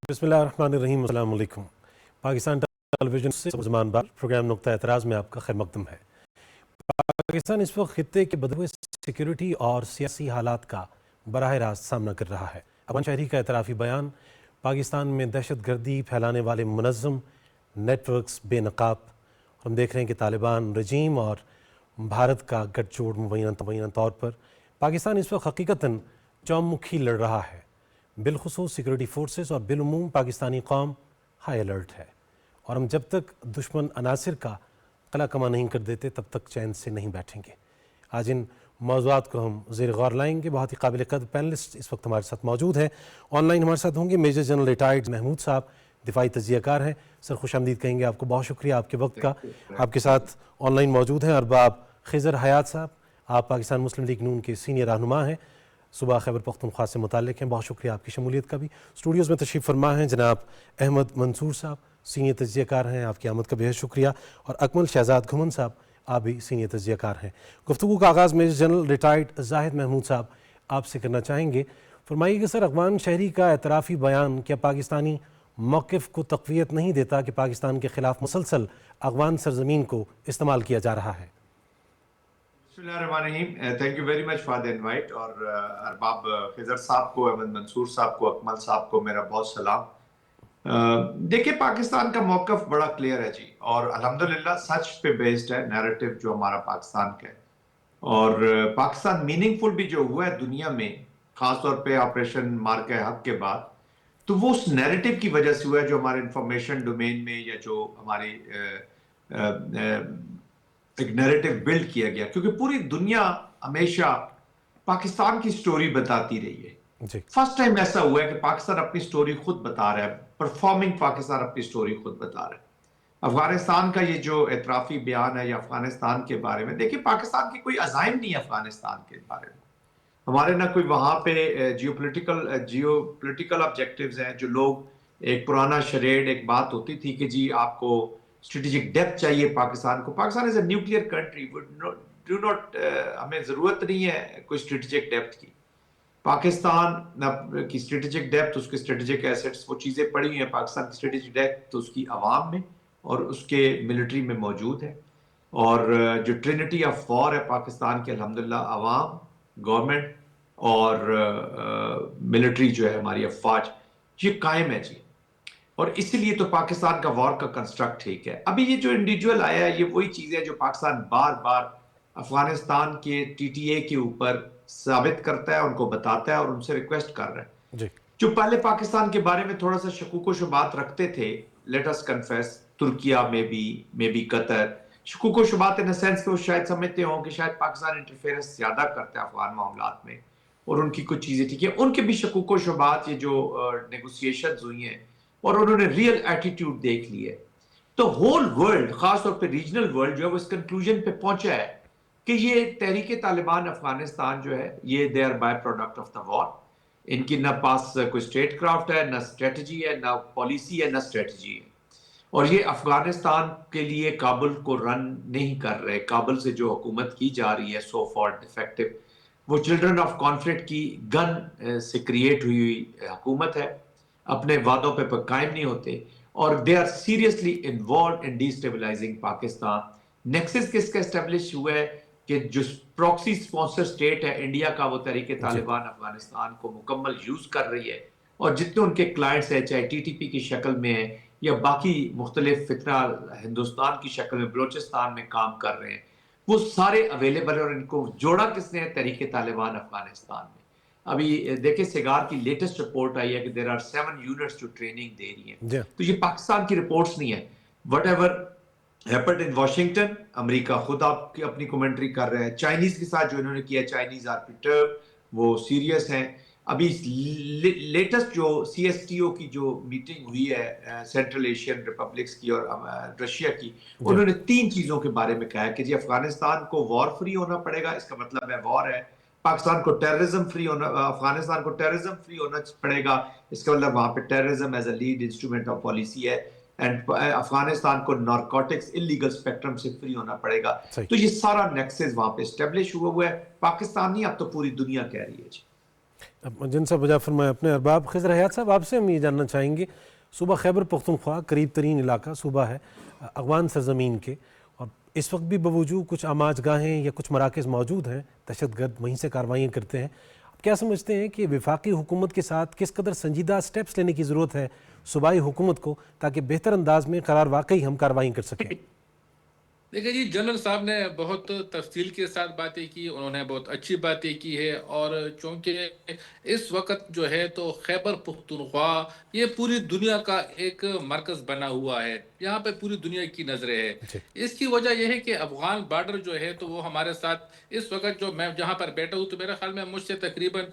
بسم اللہ الرحمن الرحیم. السلام علیکم. پاکستان ٹیلی ویژن سے زمان بار پروگرام نقطہ اعتراض میں آپ کا خیر مقدم ہے. پاکستان اس وقت خطے کے بدلے سیکیورٹی اور سیاسی حالات کا براہ راست سامنا کر رہا ہے. افغان شہری کا اعترافی بیان پاکستان میں دہشت گردی پھیلانے والے منظم نیٹ ورکس بے نقاب. ہم دیکھ رہے ہیں کہ طالبان رجیم اور بھارت کا گٹھ جوڑ مبینہ طور پر پاکستان اس وقت حقیقتاً چومکھی لڑ رہا ہے. بالخصوص سیکورٹی فورسز اور بالعموم پاکستانی قوم ہائی الرٹ ہے، اور ہم جب تک دشمن عناصر کا قلع کما نہیں کر دیتے تب تک چین سے نہیں بیٹھیں گے. آج ان موضوعات کو ہم زیر غور لائیں گے. بہت ہی قابل قدر پینلسٹ اس وقت ہمارے ساتھ موجود ہیں. آن لائن ہمارے ساتھ ہوں گے میجر جنرل ریٹائرڈ محمود صاحب، دفاعی تجزیہ کار ہیں. سر خوش آمدید کہیں گے آپ کو. بہت شکریہ آپ کے وقت کا. آپ کے ساتھ آن لائن موجود ہیں ارباب خضر حیات صاحب، آپ پاکستان مسلم لیگ نون کے سینئر رہنما ہیں، صوبہ خیبر پختونخوا سے متعلق ہیں. بہت شکریہ آپ کی شمولیت کا بھی. اسٹوڈیوز میں تشریف فرما ہیں جناب احمد منصور صاحب، سینئر تجزیہ کار ہیں، آپ کی آمد کا بہت شکریہ. اور اکمل شہزاد گھمن صاحب، آپ بھی سینئر تجزیہ کار ہیں. گفتگو کا آغاز میجر جنرل ریٹائرڈ زاہد محمود صاحب آپ سے کرنا چاہیں گے. فرمائیے کہ سر، افغان شہری کا اعترافی بیان کیا پاکستانی موقف کو تقویت نہیں دیتا کہ پاکستان کے خلاف مسلسل افغان سرزمین کو استعمال کیا جا رہا ہے؟ بسم اللہ الرحمن الرحیم. Thank you very much for the invite. اور ارباب خضر صاحب کو، احمد منصور صاحب کو، اکمل صاحب کو میرا بہت سلام. دیکھیں، پاکستان کا موقف بڑا کلیئر ہے جی، اور الحمدللہ سچ پہ بیسڈ ہے نیریٹو جو ہمارا پاکستان کا ہے. اور پاکستان میننگ فل بھی جو ہوا ہے دنیا میں، خاص طور پہ آپریشن مارکہ حق کے بعد، تو وہ اس نیریٹو کی وجہ سے ہوا ہے جو ہمارے انفارمیشن ڈومین میں، یا جو ہماری ایک نیریٹو بلڈ کیا گیا. کیونکہ پوری دنیا ہمیشہ پاکستان کی سٹوری بتاتی رہی ہے. جی، فرسٹ ٹائم ایسا ہوا ہے کہ پاکستان اپنی سٹوری خود بتا رہا ہے، پرفارمنگ پاکستان اپنی سٹوری خود بتا رہا ہے. افغانستان کا یہ جو اعترافی بیان ہے یا افغانستان کے بارے میں، دیکھیں پاکستان کی کوئی عزائم نہیں ہے افغانستان کے بارے میں. ہمارے نہ کوئی وہاں پہ جیو پولیٹیکل آبجیکٹیوز ہیں جو لوگ، ایک پرانا شریڈ ایک بات ہوتی تھی کہ جی آپ کو اسٹریٹجک ڈیپتھ چاہیے پاکستان کو. پاکستان از اے نیوکلیئر کنٹری، ہمیں ضرورت نہیں ہے کوئی اسٹریٹجک ڈیپتھ کی. پاکستان کی اسٹریٹجک ڈیپتھ، اس کے اسٹریٹجک ایسٹس، وہ چیزیں پڑی ہوئی ہیں. پاکستان کی اسٹریٹجک ڈیپتھ تو اس کی عوام میں اور اس کے ملٹری میں موجود ہے. اور جو ٹرینٹی آف وار ہے پاکستان کے، الحمدللہ عوام، گورنمنٹ اور ملٹری جو ہے ہماری افواج، یہ قائم ہے جی. اور اسی لیے تو پاکستان کا وار کا کنسٹرکٹ ٹھیک ہے. ابھی یہ جو انڈیویجول آیا ہے، یہ وہی چیز ہے جو پاکستان بار بار افغانستان کے ٹی ٹی اے کے اوپر ثابت کرتا ہے، ان کو بتاتا ہے اور ان سے ریکویسٹ کر رہا ہے. جی، جو پہلے پاکستان کے بارے میں تھوڑا سا شکوک و شبہات رکھتے تھے، لیٹ اس کنفیس، ترکیہ میں بھی قطر، شکوک و شبہات ان سینس کہ وہ شاید سمجھتے ہوں کہ شاید پاکستان انٹرفیئرنس زیادہ کرتا ہے افغان معاملات میں اور ان کی کچھ چیزیں ٹھیک ہے. ان کے بھی شکوک و شبہات، یہ جو نیگوسیشنز ہوئی ہیں اور انہوں نے ریئل ایٹیٹیوڈ دیکھ لی ہے، تو ہول ورلڈ، خاص طور پہ ریجنل ورلڈ جو ہے وہ اس کنکلوژن پہ پہنچا ہے کہ یہ تحریک طالبان افغانستان جو ہے، یہ they are by product of the war. ان کی نہ پاس کوئی اسٹیٹ کرافٹ ہے، نہ اسٹریٹجی ہے، نہ پالیسی ہے، نہ اسٹریٹجی ہے. اور یہ افغانستان کے لیے کابل کو رن نہیں کر رہے. کابل سے جو حکومت کی جا رہی ہے سو فار ڈیفیکٹو، وہ چلڈرن آف کانفلکٹ کی گن سے کریٹ ہوئی حکومت ہے. اپنے وعدوں پہ قائم نہیں ہوتے، اور they are seriously involved in destabilising Pakistan. Nexus کس کا اسٹیبلش ہوا ہے کہ جو پروکسی سپانسر سٹیٹ ہے انڈیا کا، وہ تحریک جی، طالبان افغانستان کو مکمل یوز کر رہی ہے. اور جتنے ان کے کلائنٹس ہیں، چاہے ٹی ٹی پی کی شکل میں ہیں یا باقی مختلف فتنہ ہندوستان کی شکل میں بلوچستان میں کام کر رہے ہیں، وہ سارے اویلیبل ہیں. اور ان کو جوڑا کس نے ہے؟ تحریک طالبان افغانستان میں. ابھی دیکھیں سیگار کی لیٹسٹ رپورٹ آئی ہے کہ دیر آر 7 یونٹس جو ٹریننگ دے رہی ہیں. جی. تو یہ پاکستان کی رپورٹس نہیں ہیں. Whatever happened in Washington, امریکہ خود آپ کی اپنی کومنٹری کر رہے ہیں. چائنیز کے ساتھ جو انہوں نے کیا، چائنیز آر پرٹربڈ، وہ سیریس ہیں. ابھی لیٹسٹ جو سی ایس ٹی او کی جو میٹنگ ہوئی ہے سینٹرل ایشین ریپبلکس کی اور رشیا کی، انہوں نے 3 چیزوں کے بارے میں کہا ہے کہ جی افغانستان کو وار فری ہونا پڑے گا. اس کا مطلب ہے وار ہے. پاکستان کو ٹیررزم فری ہونا، افغانستان کو ٹیررزم فری ہونا پڑے گا. اس کا مطلب وہاں پہ terrorism as a lead instrument of policy ہے. اینڈ افغانستان کو نارکوٹکس انلیگل اسپیکٹرم سے فری ہونا پڑے گا. صحیح. تو یہ سارا نیکسس وہاں پہ اسٹیبلش ہوا ہے. پاکستان نہیں، اب تو پوری دنیا کہہ رہی ہے جی. اب جن سے وجہ فرمائے اپنے ارباب خضر حیات صاحب، آپ سے ہم یہ جاننا چاہیں گے، صوبہ خیبر پختونخوا قریب ترین علاقہ صوبہ ہے افغان سرزمین کے، اور اس وقت بھی بوجود کچھ آماج گاہیں یا کچھ مراکز موجود ہیں، دہشت گرد وہیں سے کاروائیاں کرتے ہیں. آپ کیا سمجھتے ہیں کہ وفاقی حکومت کے ساتھ کس قدر سنجیدہ سٹیپس لینے کی ضرورت ہے صوبائی حکومت کو، تاکہ بہتر انداز میں قرار واقعی ہم کاروائیاں کر سکیں؟ دیکھیں جی، جنرل صاحب نے بہت تفصیل کے ساتھ باتیں کی، انہوں نے بہت اچھی باتیں کی ہے، اور چونکہ اس وقت جو ہے تو خیبر پختونخوا یہ پوری دنیا کا ایک مرکز بنا ہوا ہے، یہاں پہ پوری دنیا کی نظریں ہے. جی اس کی وجہ یہ ہے کہ افغان بارڈر جو ہے تو وہ ہمارے ساتھ اس وقت جو میں جہاں پر بیٹھا ہوں تو میرے خیال میں مجھ سے تقریباً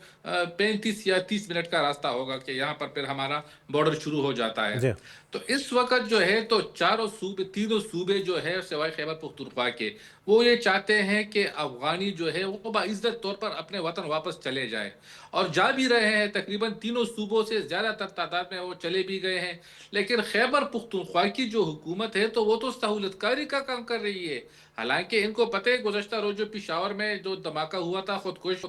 35 یا 30 منٹ کا راستہ ہوگا کہ یہاں پر پھر ہمارا بارڈر شروع ہو جاتا ہے. جی تو اس وقت جو ہے تو تینوں صوبے جو ہے سوائے خیبر پختونخوا کے، وہ یہ چاہتے ہیں کہ افغانی جو ہے وہ باعزت طور پر اپنے وطن واپس چلے جائیں، اور جا بھی رہے ہیں. تقریباً تینوں صوبوں سے زیادہ تر تعداد میں وہ چلے بھی گئے ہیں. لیکن خیبر پختونخوا کی جو حکومت ہے تو وہ تو سہولت کاری کا کام کر رہی ہے. حالانکہ ان کو پتہ ہے گزشتہ روز جو پشاور میں جو دھماکہ ہوا تھا خودکش،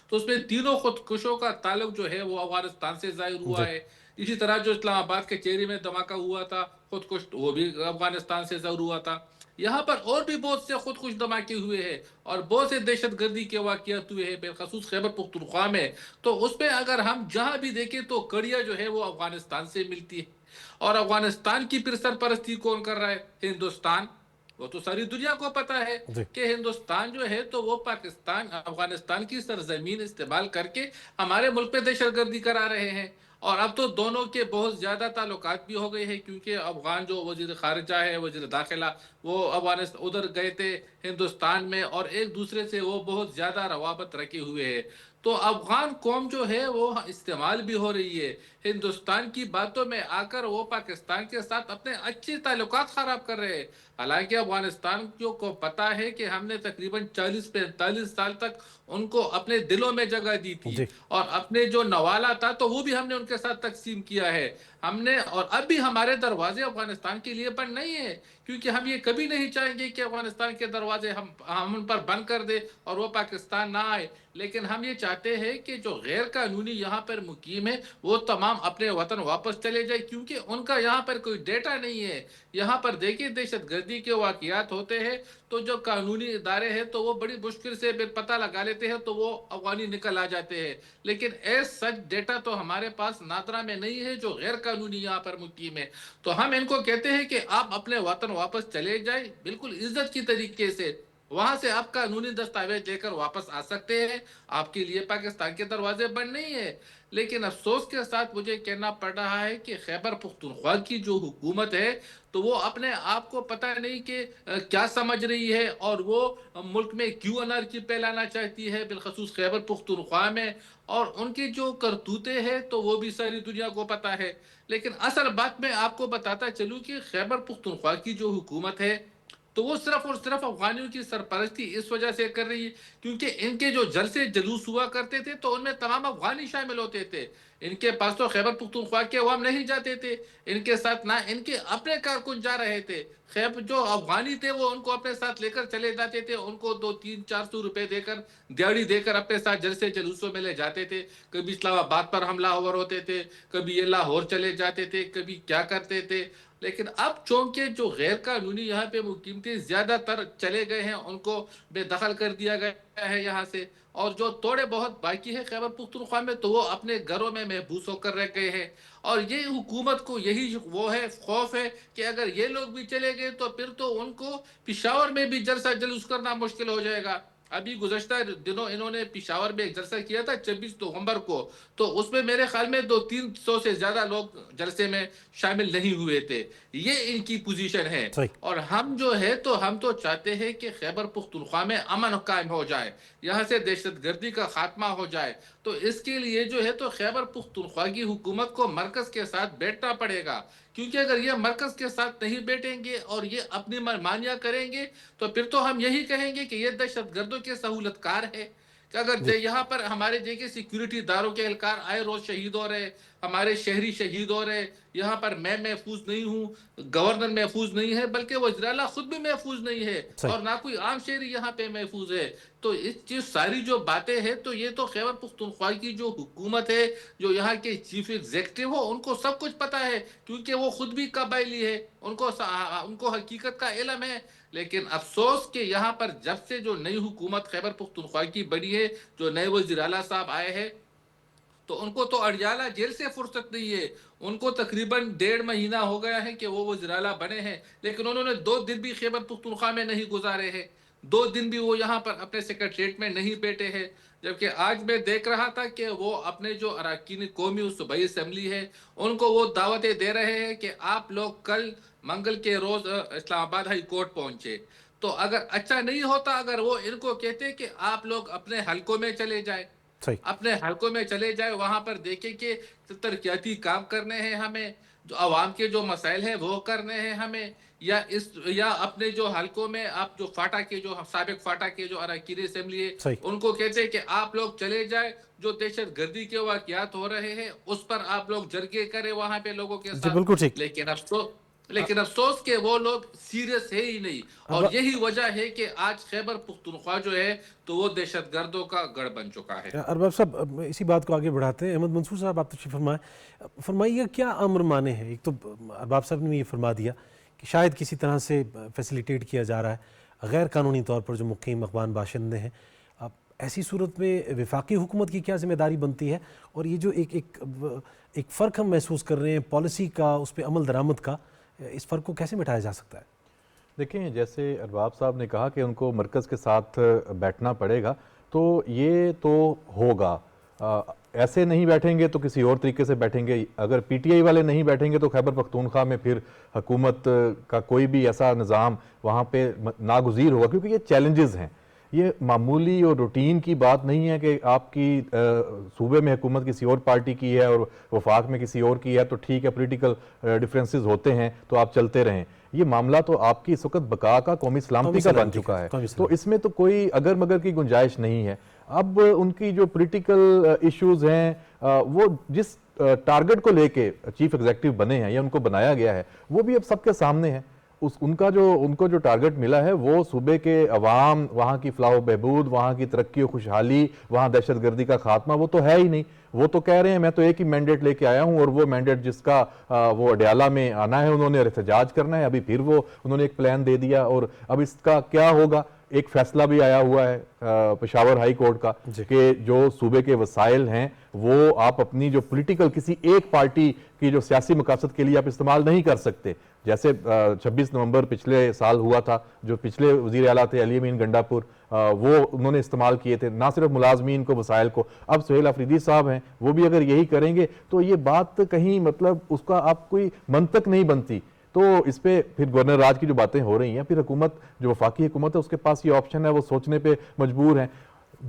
تو اس میں تینوں خودکشوں کا تعلق جو ہے وہ افغانستان سے ظاہر جی ہوا ہے. اسی طرح جو اسلام آباد کے چیری میں دھماکہ ہوا تھا خودکش، وہ بھی افغانستان سے ظاہر ہوا تھا. یہاں پر اور بھی بہت سے خودکش دھماکے ہوئے ہیں اور بہت سے دہشت گردی کے واقعات ہوئے ہیں، بالخصوص خیبر پختونخوا میں. تو اس میں اگر ہم جہاں بھی دیکھیں تو کڑیا جو ہے وہ افغانستان سے ملتی ہے. اور افغانستان کی پھر سرپرستی کون کر رہا ہے؟ ہندوستان. وہ تو ساری دنیا کو پتا ہے جی کہ ہندوستان جو ہے تو وہ افغانستان کی سرزمین استعمال کر کے ہمارے ملک پہ دہشت گردی کرا رہے ہیں. اور اب تو دونوں کے بہت زیادہ تعلقات بھی ہو گئے ہیں، کیونکہ افغان جو وزیر خارجہ ہے، وزیر داخلہ، وہ افغانستان ادھر گئے تھے ہندوستان میں، اور ایک دوسرے سے وہ بہت زیادہ روابط رکھے ہوئے ہیں. تو افغان قوم جو ہے وہ استعمال بھی ہو رہی ہے. ہندوستان کی باتوں میں آ کر وہ پاکستان کے ساتھ اپنے اچھے تعلقات خراب کر رہے ہیں. حالانکہ افغانستان کو پتا ہے کہ ہم نے تقریباً 40-45 سال تک ان کو اپنے دلوں میں جگہ دی تھی، جی اور اپنے جو نوالا تھا تو وہ بھی ہم نے ان کے ساتھ تقسیم کیا ہے. ہم نے، اور اب بھی ہمارے دروازے افغانستان کے لیے بند نہیں ہیں، کیونکہ ہم یہ کبھی نہیں چاہیں گے کہ افغانستان کے دروازے ہم ان پر بند کر دیں اور وہ پاکستان نہ آئے. لیکن ہم یہ چاہتے ہیں کہ جو غیر قانونی یہاں پر مقیم ہے وہ تمام اپنے وطن واپس چلے جائے، کیونکہ ان کا یہاں پر کوئی ڈیٹا نہیں ہے. یہاں پر دیکھیں دہشت گردی کے واقعات ہوتے ہیں تو جو قانونی ادارے ہیں تو وہ بڑی مشکل سے پتہ لگا لیتے ہیں تو وہ افغانی نکل آ جاتے ہیں. لیکن سچ ڈیٹا تو ہمارے پاس نادرا میں نہیں ہے جو غیر قانونی یہاں پر مقیم ہے. تو ہم ان کو کہتے ہیں کہ آپ اپنے وطن واپس چلے جائیں بالکل عزت کی طریقے سے. وہاں سے آپ قانونی دستاویز لے کر واپس آ سکتے ہیں، آپ کے لیے پاکستان کے دروازے بند نہیں ہیں. لیکن افسوس کے ساتھ مجھے کہنا پڑ رہا ہے کہ خیبر پختونخوا کی جو حکومت ہے تو وہ اپنے آپ کو پتہ نہیں کہ کیا سمجھ رہی ہے، اور وہ ملک میں کیوں انارکی پھیلانا چاہتی ہے، بالخصوص خیبر پختونخوا میں. اور ان کی جو کرتوتے ہیں تو وہ بھی ساری دنیا کو پتہ ہے. لیکن اصل بات میں آپ کو بتاتا چلوں کہ خیبر پختونخوا کی جو حکومت ہے تو وہ صرف اور صرف افغانیوں کی سرپرستی اس وجہ سے کر رہی ہے کیونکہ ان کے جو جلسے جلوس ہوا کرتے تھے تو ان میں تمام افغانی شامل ہوتے تھے. ان کے پاس تو خیبر پختونخوا کے عوام نہیں جاتے تھے، ان کے ساتھ نہ ان کے اپنے کارکن جا رہے تھے. جو افغانی تھے وہ ان کو اپنے ساتھ لے کر چلے جاتے تھے، ان کو 200-400 روپے دے کر، دیہڑی دے کر اپنے ساتھ جلسے جلوسوں میں لے جاتے تھے. کبھی اسلام آباد پر حملہ آور ہوتے تھے، کبھی یہ لاہور چلے جاتے تھے، کبھی کیا کرتے تھے. لیکن اب چونکہ جو غیر قانونی یہاں پہ مقیم تھے زیادہ تر چلے گئے ہیں، ان کو بے دخل کر دیا گیا ہے یہاں سے. اور جو توڑے بہت باقی ہے خیبر پختونخوا میں تو وہ اپنے گھروں میں محبوس ہو کر رہ گئے ہیں. اور یہ حکومت کو یہی وہ ہے، خوف ہے کہ اگر یہ لوگ بھی چلے گئے تو پھر تو ان کو پشاور میں بھی جلسہ جلوس کرنا مشکل ہو جائے گا. ابھی گزشتہ دنوں انہوں نے پشاور میں ایک جلسہ کیا تھا 26 نومبر کو، تو اس میں میرے خیال میں 200-300 سے زیادہ لوگ جلسے میں شامل نہیں ہوئے تھے. یہ ان کی پوزیشن ہے. صحیح. اور ہم جو ہے تو ہم تو چاہتے ہیں کہ خیبر پختونخوا میں امن قائم ہو جائے، یہاں سے دہشت گردی کا خاتمہ ہو جائے. تو اس کے لیے جو ہے تو خیبر پختونخوا کی حکومت کو مرکز کے ساتھ بیٹھنا پڑے گا، کیونکہ اگر یہ مرکز کے ساتھ نہیں بیٹھیں گے اور یہ اپنی منمانیاں کریں گے تو پھر تو ہم یہی کہیں گے کہ یہ دہشت گردوں کے سہولت کار ہے. کہ اگر یہاں پر ہمارے دیکھیں سیکیورٹی داروں کے اہلکار آئے روز شہید ہو رہے، ہمارے شہری شہید ہو رہے، یہاں پر میں محفوظ نہیں ہوں، گورنر محفوظ نہیں ہے، بلکہ وزیر اعلیٰ خود بھی محفوظ نہیں ہے، اور نہ کوئی عام شہری یہاں پہ محفوظ ہے. تو اس چیز ساری جو باتیں ہیں تو یہ تو خیبر پختونخوا کی جو حکومت ہے، جو یہاں کے چیف ایگزیکٹو ہو، ان کو سب کچھ پتا ہے، کیونکہ وہ خود بھی قبائلی ہے، ان کو حقیقت کا علم ہے. لیکن افسوس کہ یہاں پر جب سے جو نئی حکومت خیبر پختونخوا کی بڑی ہے، جو نئے وزیر اعلیٰ صاحب آئے ہیں، تو ان کو تو اڈیالہ جیل سے فرصت نہیں ہے. ان کو تقریباً 1.5 مہینہ ہو گیا ہے کہ وہ وزیر اعلیٰ بنے ہیں، لیکن انہوں نے 2 دن بھی خیبر پختونخوا میں نہیں گزارے ہیں، 2 دن بھی وہ یہاں پر اپنے سیکریٹریٹ میں نہیں بیٹھے ہیں. جبکہ آج میں دیکھ رہا تھا کہ وہ اپنے جو اراکین قومی صوبائی اسمبلی ہے، ان کو وہ دعوتیں دے رہے ہیں کہ آپ لوگ کل منگل کے روز اسلام آباد ہائی کورٹ پہنچے. تو اگر اچھا نہیں ہوتا اگر وہ ان کو کہتے کہ آپ لوگ اپنے حلقوں میں چلے جائیں، اپنے حلقوں میں چلے جائے، وہاں پر دیکھیں کہ ترقیاتی کام کرنے ہیں ہمیں، جو عوام کے جو مسائل ہیں وہ کرنے ہیں ہمیں، یا اپنے جو حلقوں میں آپ جو فاٹا کے جو سابق فاٹا کے جو اراکین اسمبلی ہے ان کو کہتے ہیں کہ آپ لوگ چلے جائے، جو دہشت گردی کے واقعات ہو رہے ہیں اس پر آپ لوگ جرگے کریں وہاں پہ لوگوں کے ساتھ. بالکل ٹھیک. لیکن افسوس کہ وہ لوگ سیریس ہے ہی نہیں، اور یہی وجہ ہے کہ آج خیبر پختونخوا جو ہے تو وہ دہشت گردوں کا گڑھ بن چکا ہے. ارباب صاحب اسی بات کو آگے بڑھاتے ہیں. احمد منصور صاحب آپ تشریف فرمائیے کیا امر مانے ہیں. ایک تو ارباب صاحب نے یہ فرما دیا کہ شاید کسی طرح سے فیسیلیٹیٹ کیا جا رہا ہے غیر قانونی طور پر جو مقیم افغان باشندے ہیں. ایسی صورت میں وفاقی حکومت کی کیا ذمہ داری بنتی ہے، اور یہ جو ایک فرق ہم محسوس کر رہے ہیں پالیسی کا، اس پہ عمل درآمد کا، اس فرق کو کیسے مٹایا جا سکتا ہے؟ دیکھیں جیسے ارباب صاحب نے کہا کہ ان کو مرکز کے ساتھ بیٹھنا پڑے گا، تو یہ تو ہوگا. ایسے نہیں بیٹھیں گے تو کسی اور طریقے سے بیٹھیں گے. اگر پی ٹی آئی والے نہیں بیٹھیں گے تو خیبر پختونخوا میں پھر حکومت کا کوئی بھی ایسا نظام وہاں پہ ناگزیر ہوگا، کیونکہ یہ چیلنجز ہیں. یہ معمولی اور روٹین کی بات نہیں ہے کہ آپ کی صوبے میں حکومت کسی اور پارٹی کی ہے اور وفاق میں کسی اور کی ہے تو ٹھیک ہے، پولیٹیکل ڈیفرنسز ہوتے ہیں تو آپ چلتے رہیں. یہ معاملہ تو آپ کی اس وقت بقا کا، قومی سلامتی کا بن چکا ہے، تو اس میں تو کوئی اگر مگر کی گنجائش نہیں ہے. اب ان کی جو پولیٹیکل ایشوز ہیں، وہ جس ٹارگٹ کو لے کے چیف ایگزیکٹو بنے ہیں یا ان کو بنایا گیا ہے، وہ بھی اب سب کے سامنے ہے. ان کو جو ٹارگٹ ملا ہے وہ صوبے کے عوام، وہاں کی فلاح و بہبود، وہاں کی ترقی و خوشحالی، وہاں دہشت گردی کا خاتمہ، وہ تو ہے ہی نہیں. وہ تو کہہ رہے ہیں میں تو ایک ہی مینڈیٹ لے کے آیا ہوں، اور وہ مینڈیٹ جس کا وہ اڈیالہ میں آنا ہے، انہوں نے احتجاج کرنا ہے. ابھی پھر انہوں نے ایک پلان دے دیا، اور اب اس کا کیا ہوگا. ایک فیصلہ بھی آیا ہوا ہے پشاور ہائی کورٹ کا کہ جو صوبے کے وسائل ہیں وہ آپ اپنی جو پولیٹیکل کسی ایک پارٹی کی جو سیاسی مقاصد کے لیے آپ استعمال نہیں کر سکتے. جیسے 26 نومبر پچھلے سال ہوا تھا، جو پچھلے وزیر اعلیٰ تھے علی امین گنڈا پور، وہ انہوں نے استعمال کیے تھے نہ صرف ملازمین کو، وسائل کو. اب سہیل آفریدی صاحب ہیں، وہ بھی اگر یہی کریں گے تو یہ بات کہیں مطلب اس کا آپ کوئی منطق نہیں بنتی. تو اس پہ پھر گورنر راج کی جو باتیں ہو رہی ہیں، پھر حکومت جو وفاقی حکومت ہے اس کے پاس یہ آپشن ہے، وہ سوچنے پہ مجبور ہیں.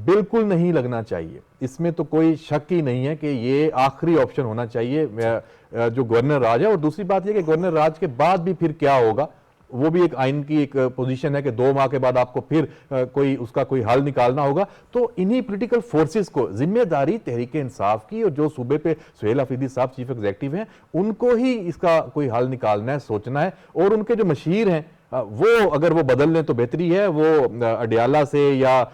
بالکل نہیں لگنا چاہیے، اس میں تو کوئی شک ہی نہیں ہے کہ یہ آخری آپشن ہونا چاہیے جو گورنر راج ہے. اور دوسری بات یہ کہ گورنر راج کے بعد بھی پھر کیا ہوگا، وہ بھی ایک آئین کی ایک پوزیشن ہے کہ 2 ماہ کے بعد آپ کو پھر اس کا کوئی حل نکالنا ہوگا. تو انہی پولیٹیکل فورسز کو ذمہ داری تحریک انصاف کی، اور جو صوبے پہ سہیل آفریدی صاحب چیف ایگزیکٹو ہیں، ان کو ہی اس کا کوئی حل نکالنا ہے، سوچنا ہے. اور ان کے جو مشیر ہیں وہ اگر وہ بدل لیں تو بہتری ہے. وہ اڈیالہ سے یا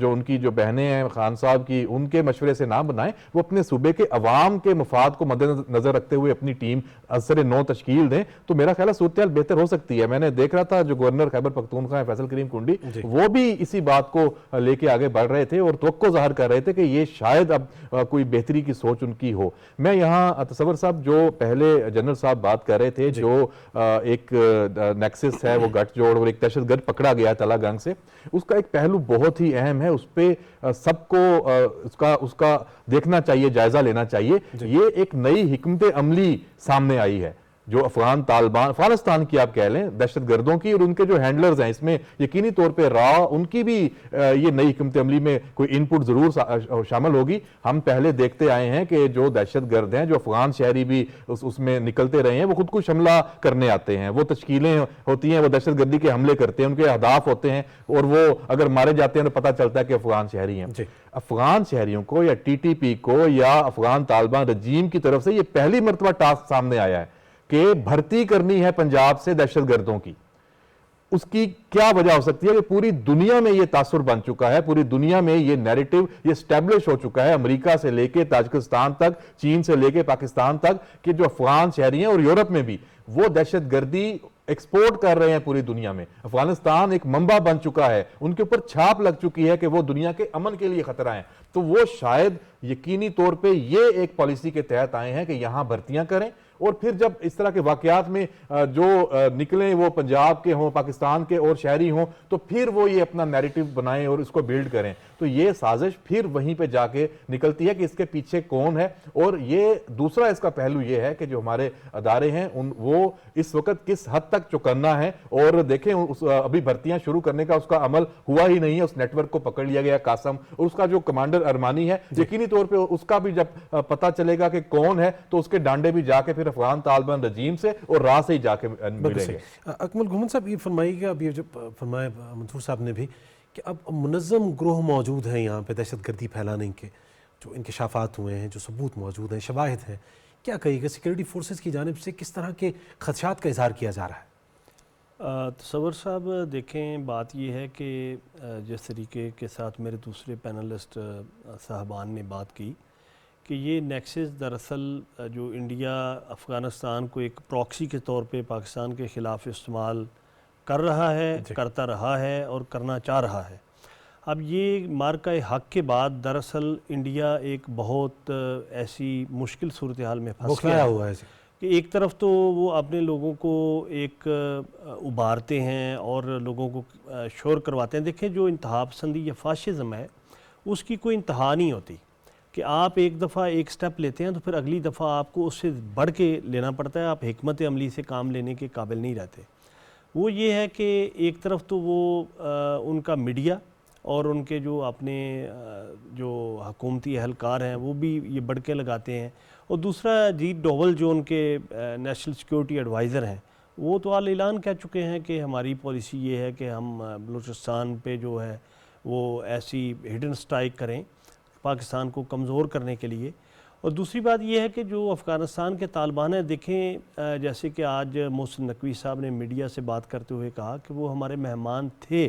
جو ان کی جو بہنیں ہیں خان صاحب کی، ان کے مشورے سے نہ بنائیں. وہ اپنے صوبے کے عوام کے مفاد کو مد نظر رکھتے ہوئے اپنی ٹیم اثر نو تشکیل دیں، تو میرا خیال ہے صورتحال بہتر ہو سکتی ہے. میں نے دیکھ رہا تھا جو گورنر خیبر پختونخوا ہیں فیصل کریم کنڈی، وہ بھی اسی بات کو لے کے آگے بڑھ رہے تھے اور توقع ظاہر کر رہے تھے کہ یہ شاید اب کوئی بہتری کی سوچ ان کی ہو. میں یہاں تصور صاحب جو پہلے جنرل صاحب بات کر رہے تھے، جو ایک نیکسس ہے وہ گٹھ جوڑ اور ایک دہشت گرد پکڑا گیا ہے تلا گنگ سے، اس کا ایک پہلو بہت ہی اہم ہے. اس پہ سب کو اس کا دیکھنا چاہیے، جائزہ لینا چاہیے. یہ ایک نئی حکمت عملی سامنے آئی ہے. جو افغان طالبان، افغانستان کی آپ کہہ لیں دہشت گردوں کی اور ان کے جو ہینڈلرز ہیں، اس میں یقینی طور پہ ان کی بھی یہ نئی حکمت عملی میں کوئی ان پٹ ضرور شامل ہوگی۔ ہم پہلے دیکھتے آئے ہیں کہ جو دہشت گرد ہیں، جو افغان شہری بھی اس میں نکلتے رہے ہیں، وہ خود کش حملہ کرنے آتے ہیں، وہ تشکیلیں ہوتی ہیں، وہ دہشت گردی کے حملے کرتے ہیں، ان کے اہداف ہوتے ہیں، اور وہ اگر مارے جاتے ہیں تو پتہ چلتا ہے کہ افغان شہری ہیں۔ افغان شہریوں کو یا ٹی ٹی پی کو یا افغان طالبان رجیم کی طرف سے یہ پہلی مرتبہ ٹاسک سامنے آیا ہے کہ بھرتی کرنی ہے پنجاب سے دہشت گردوں کی۔ اس کی کیا وجہ ہو سکتی ہے کہ پوری دنیا میں یہ تاثر بن چکا ہے، پوری دنیا میں یہ نیریٹو یہ اسٹیبلش ہو چکا ہے، امریکہ سے لے کے تاجکستان تک، چین سے لے کے پاکستان تک، کہ جو افغان شہری ہیں اور یورپ میں بھی وہ دہشت گردی ایکسپورٹ کر رہے ہیں پوری دنیا میں۔ افغانستان ایک منبع بن چکا ہے، ان کے اوپر چھاپ لگ چکی ہے کہ وہ دنیا کے امن کے لیے خطرہ ہیں۔ تو وہ شاید یقینی طور پہ یہ ایک پالیسی کے تحت آئے ہیں کہ یہاں بھرتیاں کریں، اور پھر جب اس طرح کے واقعات میں جو نکلیں وہ پنجاب کے ہوں، پاکستان کے اور شہری ہوں، تو پھر وہ یہ اپنا نیریٹو بنائیں اور اس کو بیلڈ کریں۔ تو یہ سازش پھر وہیں پہ جا کے نکلتی ہے کہ اس کے پیچھے کون ہے۔ اور یہ دوسرا اس کا پہلو یہ ہے کہ جو ہمارے ادارے ہیں وہ اس وقت کس حد تک چوکنا ہے، اور دیکھیں ابھی بھرتیاں شروع کرنے کا اس کا عمل ہوا ہی نہیں ہے، اس نیٹ ورک کو پکڑ لیا گیا قاسم، اور اس کا جو کمانڈر ارمانی ہے یقینی طور پہ اس کا بھی جب پتہ چلے گا کہ کون ہے تو اس کے ڈانڈے بھی جا کے پھر افغان طالبان رجیم سے اور راہ سے ہی جا کے ملیں گے۔ اکمل گھومن صاحب یہ فرمائیے گا، ابھی جب فرمایا منصور صاحب نے بھی کہ اب منظم گروہ موجود ہیں یہاں پہ دہشت گردی پھیلانے کے، جو انکشافات ہوئے ہیں، جو ثبوت موجود ہیں، شواہد ہیں، کیا کہیے گا سیکورٹی فورسز کی جانب سے کس طرح کے خدشات کا اظہار کیا جا رہا ہے؟ تصور صاحب دیکھیں، بات یہ ہے کہ جس طریقے کے ساتھ میرے دوسرے پینلسٹ صاحبان نے بات کی کہ یہ نیکسس دراصل جو انڈیا افغانستان کو ایک پراکسی کے طور پہ پاکستان کے خلاف استعمال کر رہا ہے، کرتا رہا ہے اور کرنا چاہ رہا ہے۔ اب یہ مارکہ حق کے بعد دراصل انڈیا ایک بہت ایسی مشکل صورتحال میں پھنس گیا ہوا ہے کہ ایک طرف تو وہ اپنے لوگوں کو ایک ابھارتے ہیں اور لوگوں کو شور کرواتے ہیں۔ دیکھیں جو انتہا پسندی یا فاشزم ہے اس کی کوئی انتہا نہیں ہوتی کہ آپ ایک دفعہ ایک سٹیپ لیتے ہیں تو پھر اگلی دفعہ آپ کو اس سے بڑھ کے لینا پڑتا ہے، آپ حکمت عملی سے کام لینے کے قابل نہیں رہتے۔ وہ یہ ہے کہ ایک طرف تو وہ ان کا میڈیا اور ان کے جو اپنے جو حکومتی اہلکار ہیں وہ بھی یہ بڑکے لگاتے ہیں، اور دوسرا اجیت ڈوبل جو ان کے نیشنل سیکیورٹی ایڈوائزر ہیں وہ تو اعلان کہہ چکے ہیں کہ ہماری پالیسی یہ ہے کہ ہم بلوچستان پہ جو ہے وہ ایسی ہڈن سٹرائک کریں پاکستان کو کمزور کرنے کے لیے۔ اور دوسری بات یہ ہے کہ جو افغانستان کے طالبان ہیں، دیکھیں جیسے کہ آج محسن نقوی صاحب نے میڈیا سے بات کرتے ہوئے کہا کہ وہ ہمارے مہمان تھے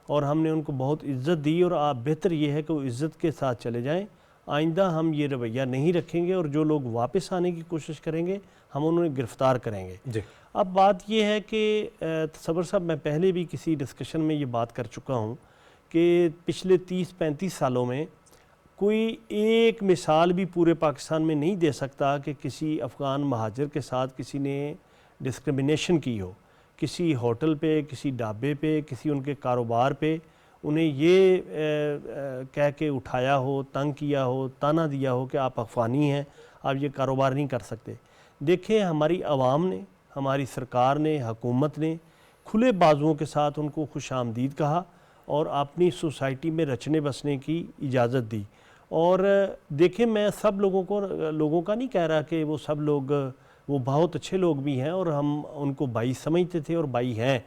اور ہم نے ان کو بہت عزت دی، اور آپ بہتر یہ ہے کہ وہ عزت کے ساتھ چلے جائیں، آئندہ ہم یہ رویہ نہیں رکھیں گے، اور جو لوگ واپس آنے کی کوشش کریں گے ہم انہیں گرفتار کریں گے۔ اب بات یہ ہے کہ تصور صاحب میں پہلے بھی کسی ڈسکشن میں یہ بات کر چکا ہوں کہ پچھلے 30-35 سالوں میں کوئی ایک مثال بھی پورے پاکستان میں نہیں دے سکتا کہ کسی افغان مہاجر کے ساتھ کسی نے ڈسکرمنیشن کی ہو، کسی ہوٹل پہ، کسی ڈھابے پہ، کسی ان کے کاروبار پہ انہیں یہ کہہ کے اٹھایا ہو، تنگ کیا ہو، تانا دیا ہو کہ آپ افغانی ہیں، آپ یہ کاروبار نہیں کر سکتے۔ دیکھیں ہماری عوام نے، ہماری سرکار نے، حکومت نے کھلے بازوؤں کے ساتھ ان کو خوش آمدید کہا اور اپنی سوسائٹی میں رچنے بسنے کی اجازت دی۔ اور دیکھیں میں سب لوگوں کا نہیں کہہ رہا کہ وہ سب لوگ وہ بہت اچھے لوگ بھی ہیں اور ہم ان کو بھائی سمجھتے تھے اور بھائی ہیں،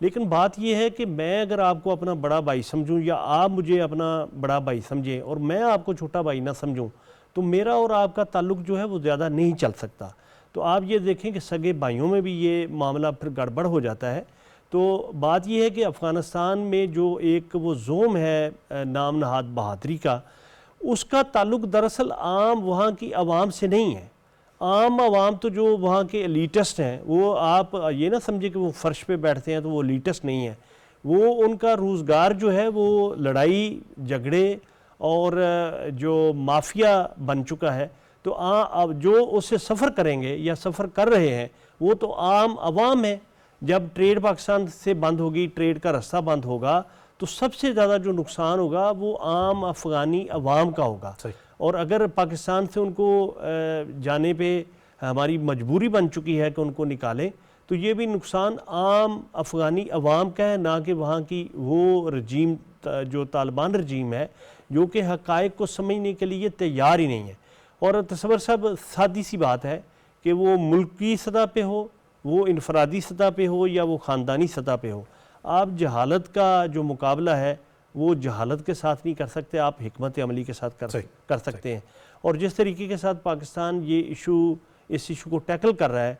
لیکن بات یہ ہے کہ میں اگر آپ کو اپنا بڑا بھائی سمجھوں یا آپ مجھے اپنا بڑا بھائی سمجھیں اور میں آپ کو چھوٹا بھائی نہ سمجھوں تو میرا اور آپ کا تعلق جو ہے وہ زیادہ نہیں چل سکتا۔ تو آپ یہ دیکھیں کہ سگے بھائیوں میں بھی یہ معاملہ پھر گڑبڑ ہو جاتا ہے۔ تو بات یہ ہے کہ افغانستان میں جو ایک وہ زوم ہے نام نہاد بہادری کا، اس کا تعلق دراصل عام وہاں کی عوام سے نہیں ہے۔ عام عوام تو جو وہاں کے ایلیٹسٹ ہیں، وہ آپ یہ نہ سمجھے کہ وہ فرش پہ بیٹھتے ہیں تو وہ ایلیٹسٹ نہیں ہیں، وہ ان کا روزگار جو ہے وہ لڑائی جھگڑے اور جو مافیا بن چکا ہے۔ تو اب جو اس سے سفر کریں گے یا سفر کر رہے ہیں وہ تو عام عوام ہے۔ جب ٹریڈ پاکستان سے بند ہوگی، ٹریڈ کا رستہ بند ہوگا تو سب سے زیادہ جو نقصان ہوگا وہ عام افغانی عوام کا ہوگا۔ اور اگر پاکستان سے ان کو جانے پہ ہماری مجبوری بن چکی ہے کہ ان کو نکالیں، تو یہ بھی نقصان عام افغانی عوام کا ہے، نہ کہ وہاں کی وہ رجیم جو طالبان رجیم ہے جو کہ حقائق کو سمجھنے کے لیے تیار ہی نہیں ہے۔ اور تصور صاحب سادی سی بات ہے کہ وہ ملکی سطح پہ ہو، وہ انفرادی سطح پہ ہو یا وہ خاندانی سطح پہ ہو، آپ جہالت کا جو مقابلہ ہے وہ جہالت کے ساتھ نہیں کر سکتے، آپ حکمت عملی کے ساتھ کر سکتے ہیں۔ اور جس طریقے کے ساتھ پاکستان یہ اس ایشو کو ٹیکل کر رہا ہے،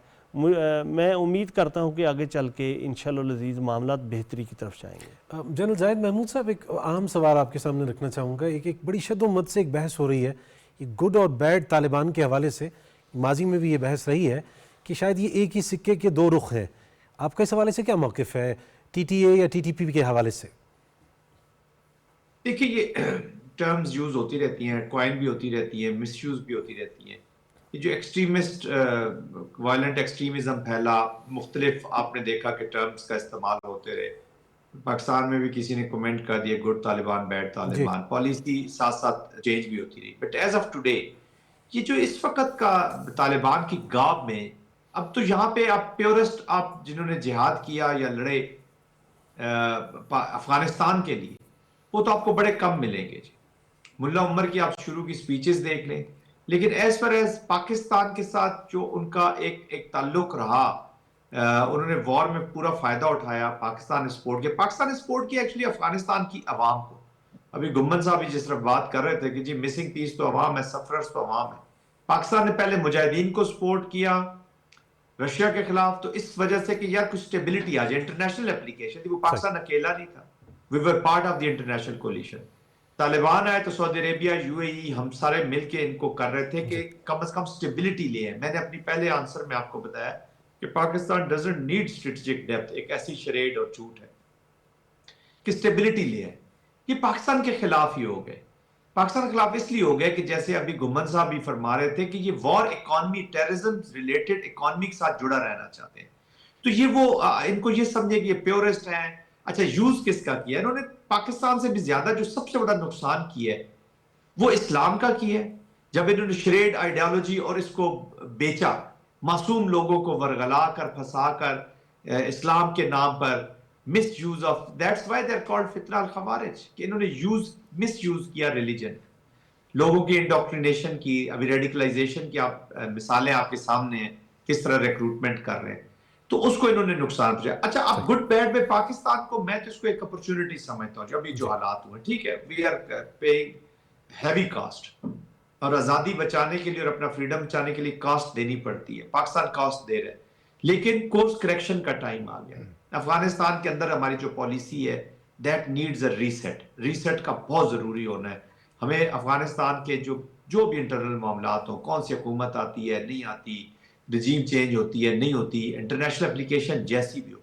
میں امید کرتا ہوں کہ آگے چل کے انشاءاللہ العزیز معاملات بہتری کی طرف جائیں گے۔ جنرل زاہد محمود صاحب، ایک عام سوال آپ کے سامنے رکھنا چاہوں گا۔ ایک بڑی شد و مد سے ایک بحث ہو رہی ہے، یہ گڈ اور بیڈ طالبان کے حوالے سے، ماضی میں بھی یہ بحث رہی ہے کہ شاید یہ ایک ہی سکے کے دو رخ ہیں۔ آپ کا اس حوالے سے کیا موقف ہے، ٹی ٹی اے یا ٹی ٹی پی کے حوالے سے؟ دیکھیے، یہ ٹرمز یوز ہوتی رہتی ہیں، کوائن بھی ہوتی رہتی ہیں، مس یوز بھی ہوتی رہتی ہیں۔ یہ جو ایکسٹریمسٹ وائلنٹ ایکسٹریمزم پھیلا، مختلف آپ نے دیکھا کہ ٹرمز کا استعمال ہوتے رہے۔ پاکستان میں بھی کسی نے کومنٹ کر دیا good Taliban bad Taliban, policy ساتھ ساتھ چینج بھی ہوتی رہی۔ بٹ ایز آف ٹوڈے یہ جو اس وقت کا طالبان کی گاب میں، اب تو یہاں پہ آپ پیورسٹ، آپ جنہوں نے جہاد کیا یا لڑے افغانستان کے لیے، وہ تو آپ کو بڑے کم ملیں گے۔ جی ملا عمر کی آپ شروع کی سپیچز دیکھ لیں، لیکن ایز پر ایز پاکستان کے ساتھ جو ان کا ایک تعلق رہا، انہوں نے وار میں پورا فائدہ اٹھایا، پاکستان سپورٹ کیا ایکچولی افغانستان کی عوام کو۔ ابھی گمن صاحب بھی جس طرح بات کر رہے تھے کہ جی مسنگ پیس تو عوام ہے، سفررز تو عوام ہے۔ پاکستان نے پہلے مجاہدین کو سپورٹ کیا رشیا کے خلاف، تو اس وجہ سے کہ یار کچھ اسٹیبلٹی آ جائے، انٹرنیشنل اپلیکیشن تھی، وہ پاکستان اکیلا نہیں تھا، we were part of the international coalition. Taliban آئے تو سعودی عربیہ، یو اے ای، ہم سارے مل کے ان کو کر رہے تھے کہ کم از کم اسٹیبلٹی لے آئے۔ میں نے اپنی پہلے آنسر میں آپ کو بتایا کہ Pakistan doesn't need strategic depth, ایک ایسی شریڈ اور جھوٹ ہے کہ اسٹیبلٹی لے آئے۔ یہ پاکستان کے خلاف ہی ہو گئے۔ پاکستان کے خلاف اس لیے ہو گئے کہ جیسے ابھی گمن صاحب بھی فرما رہے تھے کہ یہ وار اکانومی، ٹیررزم ریلیٹڈ اکانومی کے ساتھ جڑا رہنا چاہتے ہیں۔ تو یہ وہ ان کو یہ سمجھے کہ یہ پیورسٹ ہیں۔ اچھا، یوز کس کا کیا؟ انہوں نے پاکستان سے بھی زیادہ جو سب سے بڑا نقصان کیا ہے وہ اسلام کا کیا ہے، جب انہوں نے شریڈ آئیڈیالوجی اور اس کو بیچا، معصوم لوگوں کو ورگلا کر پھنسا کر اسلام کے نام پر misuse of, that's why they are called فتنہ الخوارج، کہ انہوں نے مس یوز کیا ریلیجن، لوگوں کی انڈوکٹرینیشن کی۔ ابھی ریڈیکلائزیشن کی آپ مثالیں آپ کے سامنے ہیں، کس طرح ریکروٹمنٹ کر رہے ہیں، تو اس کو انہوں نے نقصان پہنچایا۔ اچھا، اب گڈ بیڈ میں پاکستان کو میں تو اس کو ایک اپرچونٹی سمجھتا ہوں، جب یہ جو حالات ہوئے، ٹھیک ہے، we are paying heavy cost, اور آزادی بچانے کے لیے اور اپنا فریڈم بچانے کے لیے کاسٹ دینی پڑتی ہے، پاکستان کاسٹ دے رہا ہے، لیکن کورس کریکشن کا ٹائم آ گیا۔ افغانستان کے اندر ہماری جو پالیسی ہے دیٹ نیڈز اے ریسیٹ کا بہت ضروری ہونا ہے۔ ہمیں افغانستان کے جو بھی انٹرنل معاملات ہوں، کون سی حکومت آتی ہے نہیں آتی، رجیم چینج ہوتی ہے نہیں ہوتی، انٹرنیشنل اپلیکیشن جیسی بھی ہو،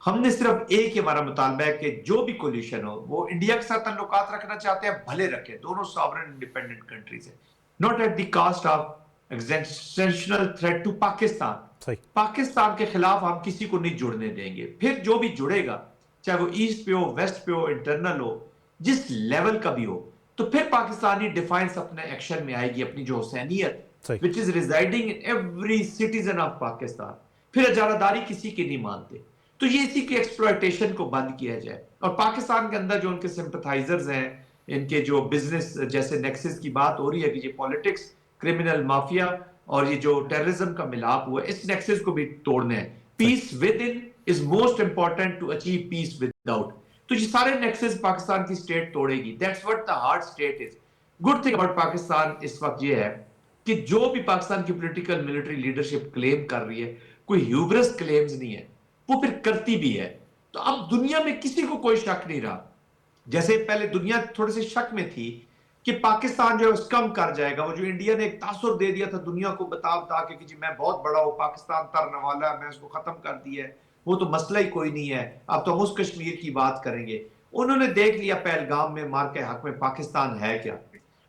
ہم نے صرف ایک ہی ہمارا مطالبہ ہے کہ جو بھی کولیشن ہو، وہ انڈیا کے ساتھ تعلقات رکھنا چاہتے ہیں بھلے رکھیں، دونوں ساورن انڈیپینڈنٹ کنٹریز ہیں، not at the cost of existential threat to Pakistan. Pakistan کے خلاف ہم کسی کو نہیں جڑنے دیں گے۔ پھر جو بھی جڑے گا، چاہے وہ ایسٹ پہ ہو، ویسٹ پہ ہو، انٹرنل ہو، جس لیول کا بھی ہو، تو پھر پاکستانی ڈیفائنس اپنے ایکشن میں آئے گی، اپنی جو حسینیت which is residing in every citizen of Pakistan. پھر اجارہ داری کسی کی نہیں مانتے، تو یہ اسی کی ایکسپلائٹیشن کو بند کیا جائے۔ اور پاکستان کے اندر جو ان کے سمپتھائزرز ہیں، ان کے جو بزنس جیسے نیکسس کی بات ہو رہی ہے کہ یہ پولیٹکس، کرمنل مافیا اور یہ جو ٹیررزم کا ملاپ ہوا ہے، اس نیکسس کو بھی توڑنا ہے۔ Peace within is most important to achieve peace without. تو یہ سارے نیکسس پاکستان کی سٹیٹ توڑے گی۔ That's what the hard state is. Good thing about Pakistan اس وقت یہ ہے کہ جو بھی پاکستان کی پولیٹیکل ملٹری لیڈرشپ کلیم کر رہی ہے، کوئی ہیوبرس کلیمز نہیں ہے، وہ پھر کرتی بھی ہے۔ تو اب دنیا میں کسی کو کوئی شک نہیں رہا، جیسے پہلے دنیا تھوڑے سے شک میں تھی کہ پاکستان جو ہے اس کم کر جائے گا۔ وہ جو انڈیا نے ایک تاثر دے دیا تھا دنیا کو بتا کہ جی میں بہت بڑا ہوں، پاکستان ترنے والا ہے، میں اس کو ختم کر دیا ہے، وہ تو مسئلہ ہی کوئی نہیں ہے، اب تو ہم اس کشمیر کی بات کریں گے۔ انہوں نے دیکھ لیا پہلگام میں مار کے حق میں پاکستان ہے کیا۔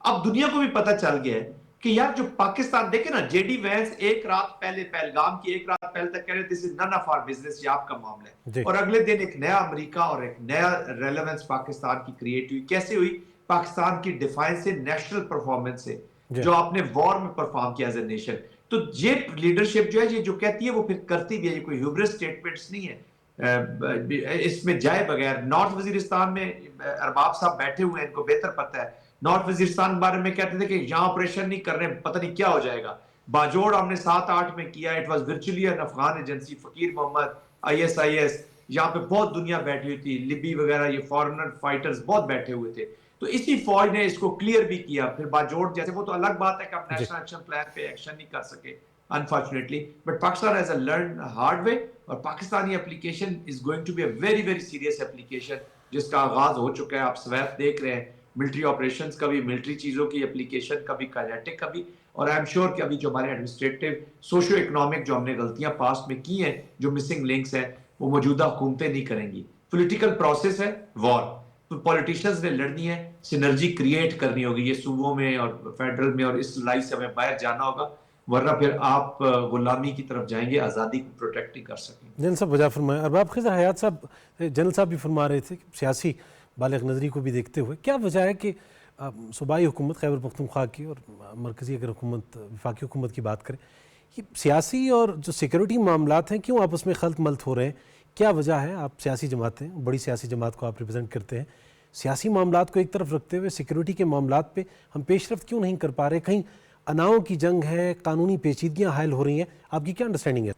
اب دنیا کو بھی پتہ چل گیا ہے کہ یار جو پاکستان، دیکھیں نا، جے ڈی وینس ایک رات پہلے، پہلگام کی ایک رات پہلے تک کہہ رہے تھے this is none of our business، یہ آپ کا معاملہ ہے، اور اگلے دن ایک نیا امریکہ اور ایک نیا ریلیونس پاکستان کی کریٹ ہوئی۔ کیسے ہوئی؟ پاکستان کی ڈیفائنس سے، نیشنل پرفارمنس سے، جو آپ نے وار میں پرفارم کیا ایز اے نیشن۔ تو یہ لیڈرشپ جو ہے یہ جو کہتی ہے وہ پھر کرتی بھی ہے, یہ کوئی ہیوبرس سٹیٹمنٹس نہیں ہے اس میں جائے بغیر. نارتھ وزیرستان میں ارباب صاحب بیٹھے ہوئے ہیں, ان کو بہتر پتہ ہے. نارتھ وزیرستان کے بارے میں کہتے تھے کہ یہاں آپریشن نہیں کر رہے, پتہ نہیں کیا ہو جائے گا. باجوڑ ہم نے 7-8 میں کیا, it was virtually an Afghan agency. Faqir Muhammad, ISIS, یہاں پہ بہت دنیا بیٹھی ہوئی تھی, لیبی وغیرہ, یہ فارنر فائٹرز بہت بیٹھے ہوئے تھے. تو اسی فوج نے اس کو کلیئر بھی کیا. پھر باجوڑ جیسے, وہ تو الگ بات ہے کہ ہم نیشنل ایکشن پلان پہ ایکشن نہیں کر سکے unfortunately, but Pakistan has learned hard way, اور Pakistani application is going to be a very very serious application جس کا آغاز ہو چکا ہے. آپ سویپ دیکھ رہے ہیں, ملٹری آپریشنز کا بھی, ملٹری چیزوں کی اپلیکیشن کا بھی, کائنیٹک کا بھی. اور آئی ایم شیور کہ ابھی جو ہمارے ایڈمنسٹریٹو سوشو اکنامک جو ہم نے غلطیاں پاسٹ میں کی ہیں, جو مسنگ لنکس ہیں, وہ موجودہ حکومتیں نہیں کریں گی. پولیٹیکل پروسیس ہے, وار, تو پولیٹیشنز نے لڑنی ہے, سینرجی کریٹ کرنی ہوگی یہ صوبوں میں اور فیڈرل میں, اور اس لڑائی سے ہمیں باہر جانا ہوگا, ورنہ پھر آپ غلامی کی طرف جائیں گے, آزادی کو پروٹیکٹ نہیں کر سکیں. جنرل صاحب وجہ فرمائیں. ارباب خضر حیات صاحب, جنرل صاحب بھی فرما رہے تھے کہ سیاسی بالغ نظری کو بھی دیکھتے ہوئے کیا وجہ ہے کہ صوبائی حکومت خیبر پختونخوا کی اور مرکزی اگر حکومت, وفاقی حکومت کی بات کریں, یہ سیاسی اور جو سیکورٹی معاملات ہیں کیوں آپس میں خلط ملط ہو رہے ہیں؟ کیا وجہ ہے؟ آپ سیاسی جماعتیں, بڑی سیاسی جماعت کو آپ ریپرزینٹ کرتے ہیں, سیاسی معاملات کو ایک طرف رکھتے ہوئے سیکورٹی کے معاملات پہ ہم پیش رفت کیوں نہیں کر پا رہے؟ کہیں اناؤں کی جنگ ہے, قانونی پیچیدگیاں حائل ہو رہی ہیں, آپ کی کیا انڈرسٹینڈنگ ہے؟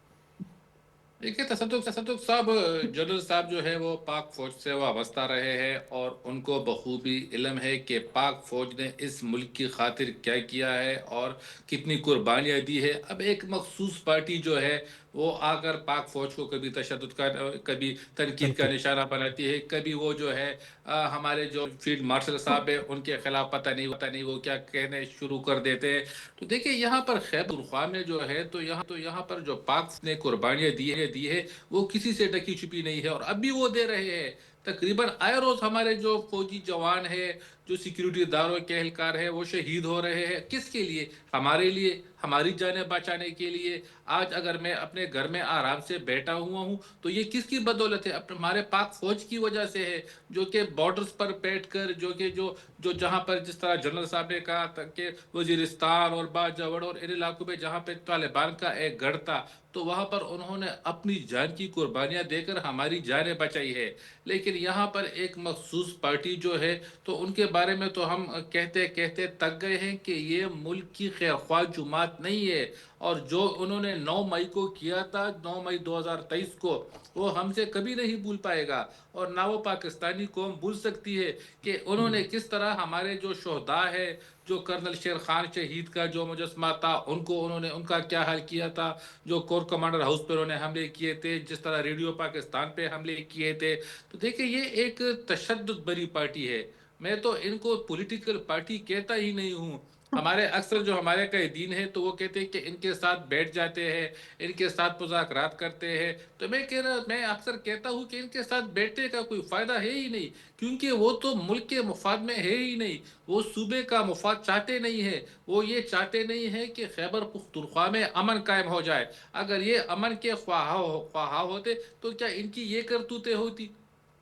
دیکھیے تصدق صاحب, جنرل صاحب جو ہے وہ پاک فوج سے وابستہ رہے ہیں, اور ان کو بخوبی علم ہے کہ پاک فوج نے اس ملک کی خاطر کیا کیا ہے اور کتنی قربانیاں دی ہے. اب ایک مخصوص پارٹی جو ہے وہ آ کر پاک فوج کو کبھی تشدد کا, کبھی تنقید کا نشانہ بناتی ہے, کبھی وہ جو ہے ہمارے جو فیلڈ مارشل صاحب ہیں ان کے خلاف پتہ نہیں وہ کیا کہنے شروع کر دیتے ہیں. تو دیکھیں یہاں پر خیبر پختونخوا میں جو ہے تو یہاں پر جو پاک نے قربانیاں دی ہے وہ کسی سے ڈکی چھپی نہیں ہے, اور اب بھی وہ دے رہے ہیں. تقریباً آئے روز ہمارے جو فوجی جوان ہے, جو سیکیورٹی اداروں کے اہلکار ہیں, وہ شہید ہو رہے ہیں. کس کے لیے؟ ہمارے لیے, ہماری جانیں بچانے کے لیے. آج اگر میں اپنے گھر میں آرام سے بیٹھا ہوا ہوں تو یہ کس کی بدولت ہے؟ ہمارے پاک فوج کی وجہ سے ہے, جو کہ بارڈرز پر بیٹھ کر, جو جہاں پر جس طرح جنرل صاحب نے کہا تھا کہ وزیرستان اور باجوڑ اور ان علاقوں میں جہاں پہ طالبان کا ایک گڑھ تھا, تو وہاں پر انہوں نے اپنی جان کی قربانیاں دے کر ہماری جانیں بچائی ہے. لیکن یہاں پر ایک مخصوص پارٹی جو ہے تو ان کے بارے میں تو ہم کہتے تک گئے ہیں کہ یہ ملک کی خیرخواہ جماعت نہیں ہے, اور جو انہوں نے 9 مئی کو کیا تھا, 9 مئی 2023 کو, وہ ہم سے کبھی نہیں بھول پائے گا, اور نہ وہ پاکستانی قوم بھول سکتی ہے کہ انہوں نے کس طرح ہمارے جو شہداء ہے, جو کرنل شیر خان شہید کا جو مجسمہ تھا انہوں نے ان کا کیا حال کیا تھا, جو کور کمانڈر ہاؤس پہ انہوں نے حملے کیے تھے, جس طرح ریڈیو پاکستان پہ حملے کیے تھے. تو دیکھیں یہ ایک تشدد بری پارٹی ہے. میں تو ان کو پولیٹیکل پارٹی کہتا ہی نہیں ہوں. ہمارے اکثر جو ہمارے قائدین ہیں تو وہ کہتے ہیں کہ ان کے ساتھ بیٹھ جاتے ہیں, ان کے ساتھ مذاکرات کرتے ہیں. تو میں اکثر کہتا ہوں کہ ان کے ساتھ بیٹھنے کا کوئی فائدہ ہے ہی نہیں, کیونکہ وہ تو ملک کے مفاد میں ہے ہی نہیں. وہ صوبے کا مفاد چاہتے نہیں ہے. وہ یہ چاہتے نہیں ہے کہ خیبر پختونخوا میں امن قائم ہو جائے. اگر یہ امن کے خواہاں ہوتے تو کیا ان کی یہ کرتوتیں ہوتی؟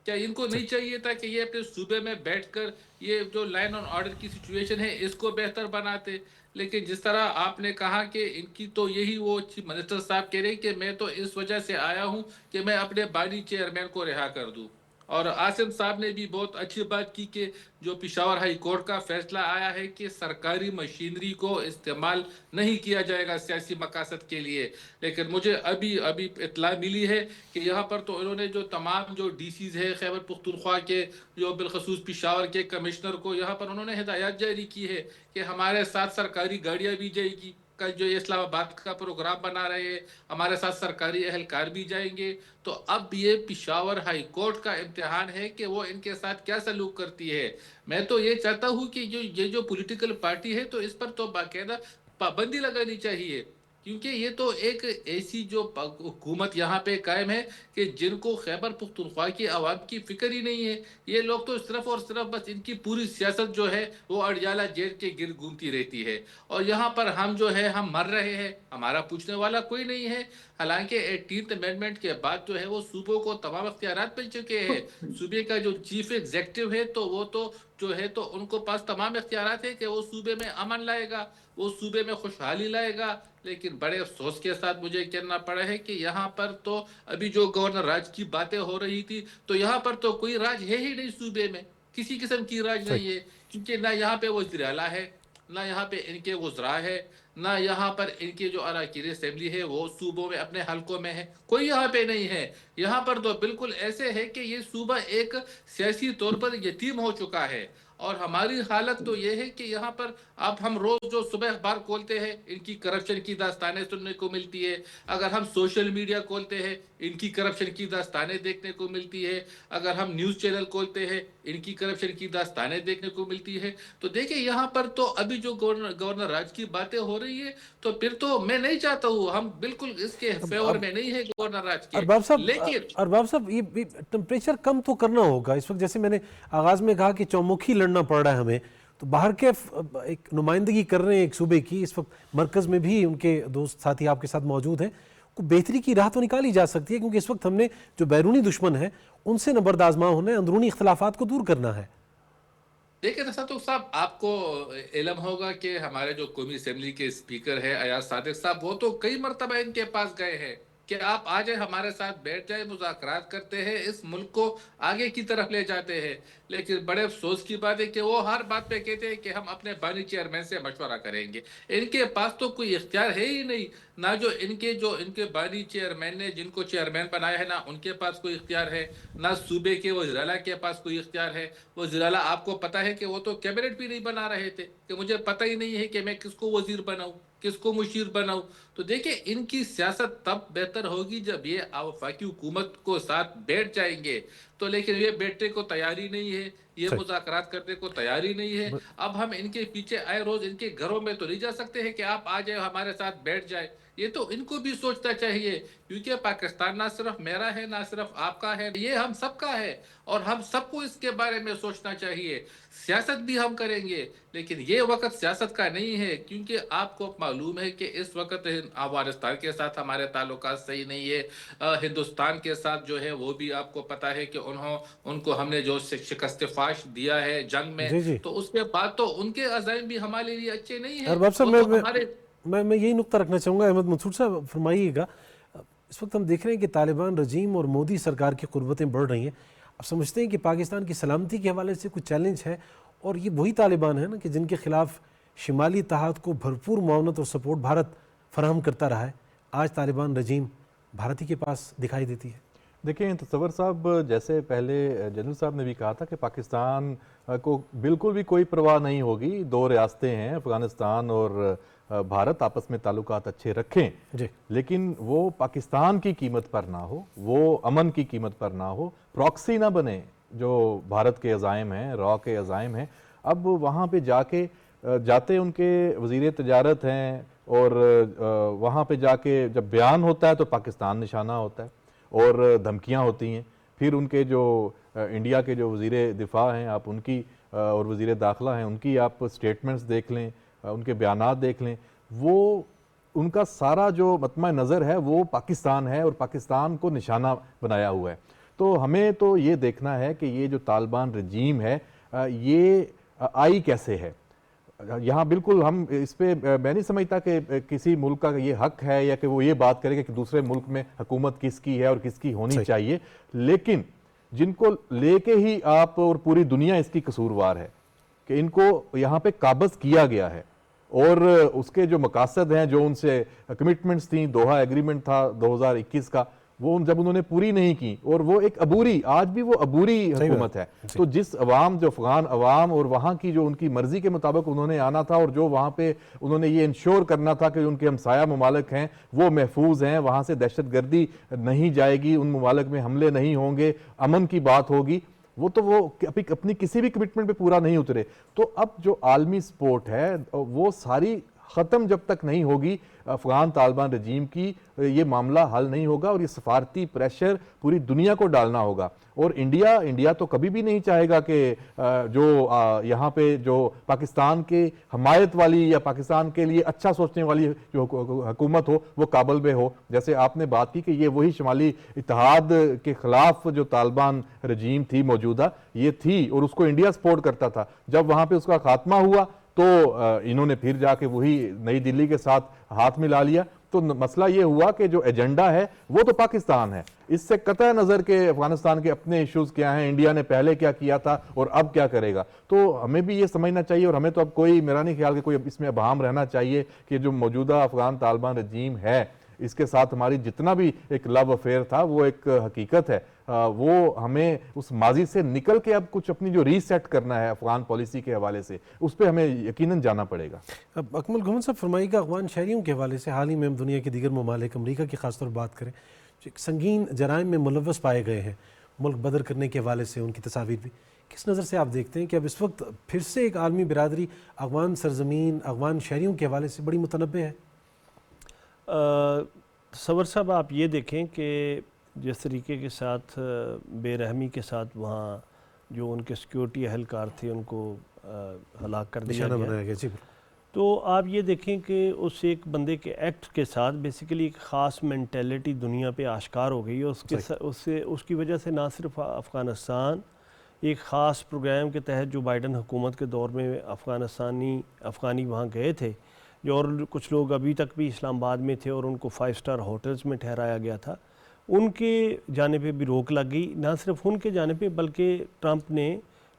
کیا ان کو نہیں چاہیے تھا کہ یہ اپنے صوبے میں بیٹھ کر یہ جو لائن آن آرڈر کی سچویشن ہے اس کو بہتر بناتے؟ لیکن جس طرح آپ نے کہا کہ ان کی تو یہی, وہ منسٹر صاحب کہہ رہے کہ میں تو اس وجہ سے آیا ہوں کہ میں اپنے بانی چیئرمین کو رہا کر دوں. اور عاصم صاحب نے بھی بہت اچھی بات کی کہ جو پشاور ہائی کورٹ کا فیصلہ آیا ہے کہ سرکاری مشینری کو استعمال نہیں کیا جائے گا سیاسی مقاصد کے لیے. لیکن مجھے ابھی اطلاع ملی ہے کہ یہاں پر تو انہوں نے جو تمام جو ڈی سیز ہے خیبر پختونخوا کے, جو بالخصوص پشاور کے کمشنر کو, یہاں پر انہوں نے ہدایات جاری کی ہے کہ ہمارے ساتھ سرکاری گاڑیاں بھی جائے گی. کل جو اسلام آباد کا پروگرام بنا رہے ہیں, ہمارے ساتھ سرکاری اہلکار بھی جائیں گے. تو اب یہ پشاور ہائی کورٹ کا امتحان ہے کہ وہ ان کے ساتھ کیا سلوک کرتی ہے. میں تو یہ چاہتا ہوں کہ یہ جو پولیٹیکل پارٹی ہے تو اس پر تو باقاعدہ پابندی لگانی چاہیے, کیونکہ یہ تو ایک ایسی جو حکومت یہاں پہ قائم ہے کہ جن کو خیبر پختونخوا کی عوام کی فکر ہی نہیں ہے. یہ لوگ تو صرف اور صرف بس ان کی پوری سیاست جو ہے وہ اڈیالہ جیل کے گرد گھومتی رہتی ہے, اور یہاں پر ہم جو ہے ہم مر رہے ہیں, ہمارا پوچھنے والا کوئی نہیں ہے. حالانکہ 18th امینڈمنٹ کے بعد جو ہے وہ صوبوں کو تمام اختیارات مل چکے ہیں. صوبے کا جو چیف ایگزیکٹو ہے تو وہ تو جو ہے تو ان کو پاس تمام اختیارات ہے کہ وہ صوبے میں امن لائے گا, وہ صوبے میں خوشحالی لائے گا. لیکن بڑے افسوس کے ساتھ مجھے کہنا پڑا ہے کہ یہاں پر تو ابھی جو گورنر راج کی باتیں ہو رہی تھی تو یہاں پر تو کوئی راج ہے ہی نہیں صوبے میں, کسی قسم کی راج نہیں ہے, کیونکہ نہ یہاں پہ وزیر اعلیٰ ہے, نہ یہاں پہ ان کے وزراء ہے, نہ یہاں پر ان کے جو اراکین اسمبلی ہے وہ صوبوں میں اپنے حلقوں میں ہے, کوئی یہاں پہ نہیں ہے. یہاں پر تو بالکل ایسے ہے کہ یہ صوبہ ایک سیاسی طور پر یتیم ہو چکا ہے. اور ہماری حالت تو یہ ہے کہ یہاں پر اب ہم روز جو صبح اخبار کھولتے ہیں ان کی کرپشن کی داستانیں سننے کو ملتی ہے, اگر ہم سوشل میڈیا کھولتے ہیں ان کی کرپشن کی داستانیں دیکھنے کو ملتی ہے, اگر ہم نیوز چینل کھولتے ہیں ان کی کرپشن کی داستانیں دیکھنے کو ملتی ہے. تو دیکھیں یہاں پر تو ابھی جو گورنر راج کی باتیں ہو رہی ہے تو پھر تو میں نہیں چاہتا ہوں, ہم بالکل اس کے فیور میں نہیں ہے گورنر راج کے. ارباب صاحب یہ ٹمپریچر کم تو کرنا ہوگا اس وقت, جیسے میں نے آغاز میں کہا کہ چومکھی لڑنا پڑ رہا ہے ہمیں, تو باہر کے ایک نمائندگی کر رہے ہیں ایک صوبے کی, اس وقت مرکز میں بھی ان کے دوست ساتھی آپ کے ساتھ موجود ہیں, کو بہتری کی راہ تو نکالی جا سکتی ہے, کیونکہ اس وقت ہم نے جو بیرونی دشمن ہیں ان سے نبرد آزما ہونا ہے, اندرونی اختلافات کو دور کرنا ہے. دیکھیں رساتو صاحب, آپ کو علم ہوگا کہ ہمارے جو قومی اسمبلی کے اسپیکر ہیں ایاز صادق صاحب, وہ تو کئی مرتبہ ان کے پاس گئے ہیں کہ آپ آ جائیں ہمارے ساتھ بیٹھ جائیں, مذاکرات کرتے ہیں, اس ملک کو آگے کی طرف لے جاتے ہیں. لیکن بڑے افسوس کی بات ہے کہ وہ ہر بات پہ کہتے ہیں کہ ہم اپنے بانی چیئرمین سے مشورہ کریں گے. ان کے پاس تو کوئی اختیار ہے ہی نہیں, نہ جو ان کے بانی چیئرمین نے جن کو چیئرمین بنایا ہے نہ ان کے پاس کوئی اختیار ہے, نہ صوبے کے وزیر اعلیٰ کے پاس کوئی اختیار ہے. وزیر اعلیٰ آپ کو پتا ہے کہ وہ تو کیبنٹ بھی نہیں بنا رہے تھے, کہ مجھے پتہ ہی نہیں ہے کہ میں کس کو وزیر بناؤں, کس کو مشیر بناؤں. تو دیکھیں ان کی سیاست تب بہتر ہوگی جب یہ وفاقی حکومت کو ساتھ بیٹھ جائیں گے. تو لیکن یہ بیٹھنے کو تیاری نہیں ہے, یہ مذاکرات کرنے کو تیاری نہیں ہے. اب ہم ان کے پیچھے آئے روز ان کے گھروں میں تو نہیں جا سکتے ہیں کہ آپ آ جائیں ہمارے ساتھ بیٹھ جائیں. یہ تو ان کو بھی سوچنا چاہیے, کیونکہ پاکستان نہ صرف میرا ہے, نہ صرف آپ کا ہے, یہ ہم سب کا ہے, اور ہم سب کو اس کے بارے میں سوچنا چاہیے. سیاست بھی ہم کریں گے, لیکن یہ وقت سیاست کا نہیں ہے, کیونکہ آپ کو معلوم ہے کہ اس وقت افغانستان کے ساتھ ہمارے تعلقات صحیح نہیں ہے. ہندوستان کے ساتھ جو ہے وہ بھی آپ کو پتا ہے کہ ان کو ہم نے جو شکست فاش دیا ہے جنگ میں, تو اس کے بعد تو ان کے عزائم بھی ہمارے لیے اچھے نہیں ہیں. ارباب صاحب میں یہی نقطہ رکھنا چاہوں گا, احمد منصور صاحب فرمائیے گا. اس وقت ہم دیکھ رہے ہیں کہ طالبان رجیم اور مودی سرکار کی قربتیں بڑھ رہی ہیں. آپ سمجھتے ہیں کہ پاکستان کی سلامتی کے حوالے سے کچھ چیلنج ہے, اور یہ وہی طالبان ہیں نا کہ جن کے خلاف شمالی اتحاد کو بھرپور معاونت اور سپورٹ بھارت فراہم کرتا رہا ہے, آج طالبان رجیم بھارت ہی کے پاس دکھائی دیتی ہے. دیکھیں تصور صاحب, جیسے پہلے جنرل صاحب نے بھی کہا تھا کہ پاکستان کو بالکل بھی کوئی پرواہ نہیں ہوگی, دو ریاستیں ہیں افغانستان اور بھارت, آپس میں تعلقات اچھے رکھیں, لیکن وہ پاکستان کی قیمت پر نہ ہو, وہ امن کی قیمت پر نہ ہو, پراکسی نہ بنے جو بھارت کے عزائم ہیں, را کے عزائم ہیں. اب وہاں پہ جاتے ان کے وزیر تجارت ہیں, اور وہاں پہ جا کے جب بیان ہوتا ہے تو پاکستان نشانہ ہوتا ہے اور دھمکیاں ہوتی ہیں. پھر ان کے جو انڈیا کے جو وزیر دفاع ہیں آپ ان کی, اور وزیر داخلہ ہیں ان کی آپ سٹیٹمنٹس دیکھ لیں, ان کے بیانات دیکھ لیں, وہ ان کا سارا جو مطمع نظر ہے وہ پاکستان ہے اور پاکستان کو نشانہ بنایا ہوا ہے. تو ہمیں تو یہ دیکھنا ہے کہ یہ جو طالبان رجیم ہے یہ آئی کیسے ہے. یہاں بالکل ہم اس پہ, میں نہیں سمجھتا کہ کسی ملک کا یہ حق ہے یا کہ وہ یہ بات کرے کہ دوسرے ملک میں حکومت کس کی ہے اور کس کی ہونی چاہیے, لیکن جن کو لے کے ہی آپ اور پوری دنیا اس کی قصوروار ہے کہ ان کو یہاں پہ قابض کیا گیا ہے, اور اس کے جو مقاصد ہیں, جو ان سے کمٹمنٹس تھیں, دوحہ ایگریمنٹ تھا 2021 کا, وہ جب انہوں نے پوری نہیں کی, اور وہ ایک عبوری, آج بھی وہ عبوری حکومت ہے. تو جس عوام, جو افغان عوام اور وہاں کی جو ان کی مرضی کے مطابق انہوں نے آنا تھا, اور جو وہاں پہ انہوں نے یہ انشور کرنا تھا کہ ان کے ہمسایہ ممالک ہیں وہ محفوظ ہیں, وہاں سے دہشت گردی نہیں جائے گی, ان ممالک میں حملے نہیں ہوں گے, امن کی بات ہوگی, وہ تو وہ اپنی کسی بھی کمٹمنٹ پہ پورا نہیں اترے. تو اب جو عالمی سپورٹ ہے وہ ساری ختم جب تک نہیں ہوگی افغان طالبان رجیم کی، یہ معاملہ حل نہیں ہوگا، اور یہ سفارتی پریشر پوری دنیا کو ڈالنا ہوگا۔ اور انڈیا تو کبھی بھی نہیں چاہے گا کہ جو یہاں پہ جو پاکستان کے حمایت والی یا پاکستان کے لیے اچھا سوچنے والی جو حکومت ہو وہ کابل میں ہو۔ جیسے آپ نے بات کی کہ یہ وہی شمالی اتحاد کے خلاف جو طالبان رجیم تھی موجودہ، یہ تھی اور اس کو انڈیا سپورٹ کرتا تھا۔ جب وہاں پہ اس کا خاتمہ ہوا تو انہوں نے پھر جا کے وہی نئی دلی کے ساتھ ہاتھ ملا لیا۔ تو مسئلہ یہ ہوا کہ جو ایجنڈا ہے وہ تو پاکستان ہے، اس سے قطع نظر کہ افغانستان کے اپنے ایشوز کیا ہیں، انڈیا نے پہلے کیا کیا تھا اور اب کیا کرے گا۔ تو ہمیں بھی یہ سمجھنا چاہیے، اور ہمیں تو اب میرا نہیں خیال کہ کوئی اس میں ابہام رہنا چاہیے کہ جو موجودہ افغان طالبان رجیم ہے اس کے ساتھ ہماری جتنا بھی ایک لو افیئر تھا وہ ایک حقیقت ہے۔ وہ ہمیں اس ماضی سے نکل کے اب کچھ اپنی جو ریسیٹ کرنا ہے افغان پالیسی کے حوالے سے، اس پہ ہمیں یقیناً جانا پڑے گا۔ اب اکمل گھمن صاحب فرمائیے گا، افغان شہریوں کے حوالے سے حال ہی میں ہم دنیا کے دیگر ممالک، امریکہ کی خاص طور بات کریں، جو سنگین جرائم میں ملوث پائے گئے ہیں، ملک بدر کرنے کے حوالے سے ان کی تصاویر بھی، کس نظر سے آپ دیکھتے ہیں کہ اب اس وقت پھر سے ایک عالمی برادری افغان سرزمین، افغان شہریوں کے حوالے سے بڑی متنبع ہے؟ تصور صاحب آپ یہ دیکھیں کہ جس طریقے کے ساتھ بے رحمی کے ساتھ وہاں جو ان کے سیکیورٹی اہلکار تھے ان کو ہلاک کر دیا گیا، جی، تو آپ یہ دیکھیں کہ اس ایک بندے کے ایکٹ کے ساتھ بیسیکلی ایک خاص مینٹیلٹی دنیا پہ آشکار ہو گئی ہے۔ اس کی وجہ سے نہ صرف افغانستان ایک خاص پروگرام کے تحت جو بائیڈن حکومت کے دور میں افغانی وہاں گئے تھے، جو اور کچھ لوگ ابھی تک بھی اسلام آباد میں تھے اور ان کو 5 اسٹار ہوٹلز میں ٹھہرایا گیا تھا، ان کے جانے پہ بھی روک لگ گئی۔ نہ صرف ان کے جانے پہ بلکہ ٹرمپ نے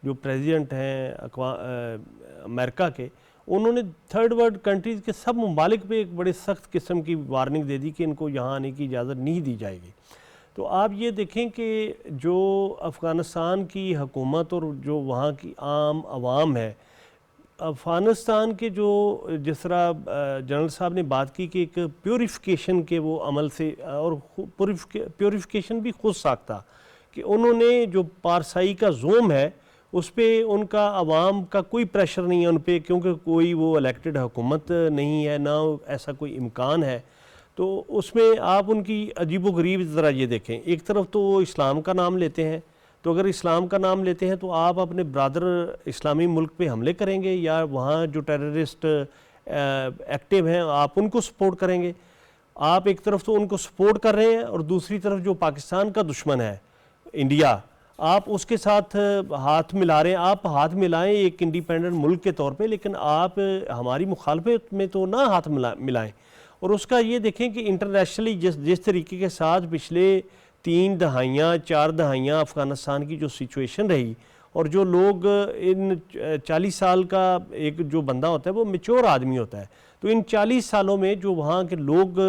جو پریزیڈنٹ ہیں امریکہ کے، انہوں نے تھرڈ ورلڈ کنٹریز کے سب ممالک پہ ایک بڑے سخت قسم کی وارننگ دے دی کہ ان کو یہاں آنے کی اجازت نہیں دی جائے گی۔ تو آپ یہ دیکھیں کہ جو افغانستان کی حکومت اور جو وہاں کی عام عوام ہے، افغانستان کے جو جس طرح جنرل صاحب نے بات کی کہ ایک پیوریفیکیشن کے وہ عمل سے، اور پیوریفیکیشن بھی خود ساختہ، کہ انہوں نے جو پارسائی کا زوم ہے اس پہ ان کا عوام کا کوئی پریشر نہیں ہے ان پہ، کیونکہ کوئی وہ الیکٹڈ حکومت نہیں ہے، نہ ایسا کوئی امکان ہے۔ تو اس میں آپ ان کی عجیب و غریب ذرا یہ دیکھیں، ایک طرف تو وہ اسلام کا نام لیتے ہیں، تو اگر اسلام کا نام لیتے ہیں تو آپ اپنے برادر اسلامی ملک پہ حملے کریں گے، یا وہاں جو ٹیررسٹ ایکٹیو ہیں آپ ان کو سپورٹ کریں گے۔ آپ ایک طرف تو ان کو سپورٹ کر رہے ہیں، اور دوسری طرف جو پاکستان کا دشمن ہے انڈیا، آپ اس کے ساتھ ہاتھ ملا رہے ہیں۔ آپ ہاتھ ملائیں ایک انڈیپینڈنٹ ملک کے طور پہ، لیکن آپ ہماری مخالفت میں تو نہ ہاتھ ملائیں۔ اور اس کا یہ دیکھیں کہ انٹرنیشنلی جس طریقے کے ساتھ پچھلے 3 دہائیاں 4 دہائیاں افغانستان کی جو سچویشن رہی، اور جو لوگ ان 40 سال کا ایک جو بندہ ہوتا ہے وہ میچور آدمی ہوتا ہے، تو ان 40 سالوں میں جو وہاں کے لوگ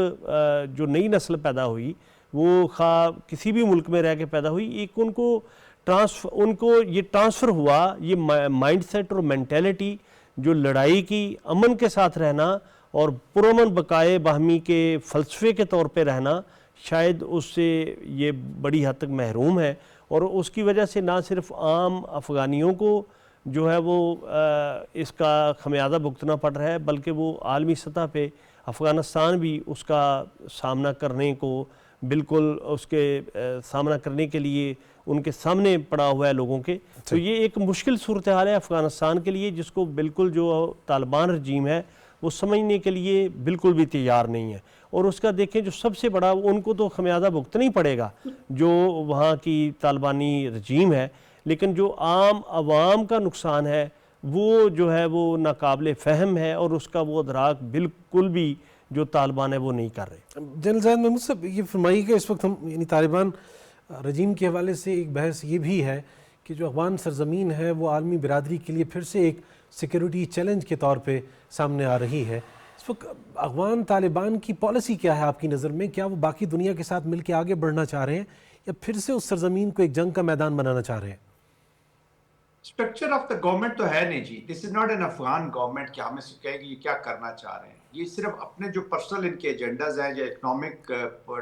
جو نئی نسل پیدا ہوئی، وہ خواہ کسی بھی ملک میں رہ کے پیدا ہوئی، ایک ان کو یہ ٹرانسفر ہوا، یہ مائنڈ سیٹ اور مینٹیلٹی جو لڑائی کی، امن کے ساتھ رہنا اور پرامن بقائے باہمی کے فلسفے کے طور پہ رہنا، شاید اس سے یہ بڑی حد تک محروم ہے۔ اور اس کی وجہ سے نہ صرف عام افغانیوں کو جو ہے وہ اس کا خمیازہ بھگتنا پڑ رہا ہے، بلکہ وہ عالمی سطح پہ افغانستان بھی اس کا سامنا کرنے کو بالکل اس کے سامنا کرنے کے لیے ان کے سامنے پڑا ہوا ہے لوگوں کے۔ تو یہ ایک مشکل صورتحال ہے افغانستان کے لیے، جس کو بالکل جو طالبان رجیم ہے وہ سمجھنے کے لیے بالکل بھی تیار نہیں ہے۔ اور اس کا دیکھیں جو سب سے بڑا، ان کو تو خمیازہ بھگتنا ہی پڑے گا جو وہاں کی طالبانی رجیم ہے، لیکن جو عام عوام کا نقصان ہے وہ جو ہے وہ ناقابل فہم ہے، اور اس کا وہ ادراک بالکل بھی جو طالبان ہے وہ نہیں کر رہے۔ جنرل زاہد محمود صاحب یہ فرمائیے کہ اس وقت ہم یعنی طالبان رجیم کے حوالے سے ایک بحث یہ بھی ہے کہ جو افغان سرزمین ہے وہ عالمی برادری کے لیے پھر سے ایک سیکیورٹی چیلنج کے طور پہ سامنے آ رہی ہے۔ اس وقت افغان طالبان کی پالیسی کیا ہے آپ کی نظر میں؟ کیا وہ باقی دنیا کے ساتھ مل کے آگے بڑھنا چاہ رہے ہیں، یا پھر سے اس سرزمین کو ایک جنگ کا میدان بنانا چاہ رہے ہیں؟ اسٹرکچر آف دا گورنمنٹ تو ہے نہیں جی، this is not an Afghan government کہ ہمیں سے کہے گی یہ کیا کرنا چاہ رہے ہیں۔ یہ صرف اپنے جو پرسنل ان کے ایجنڈاز ہیں، یا اکنامک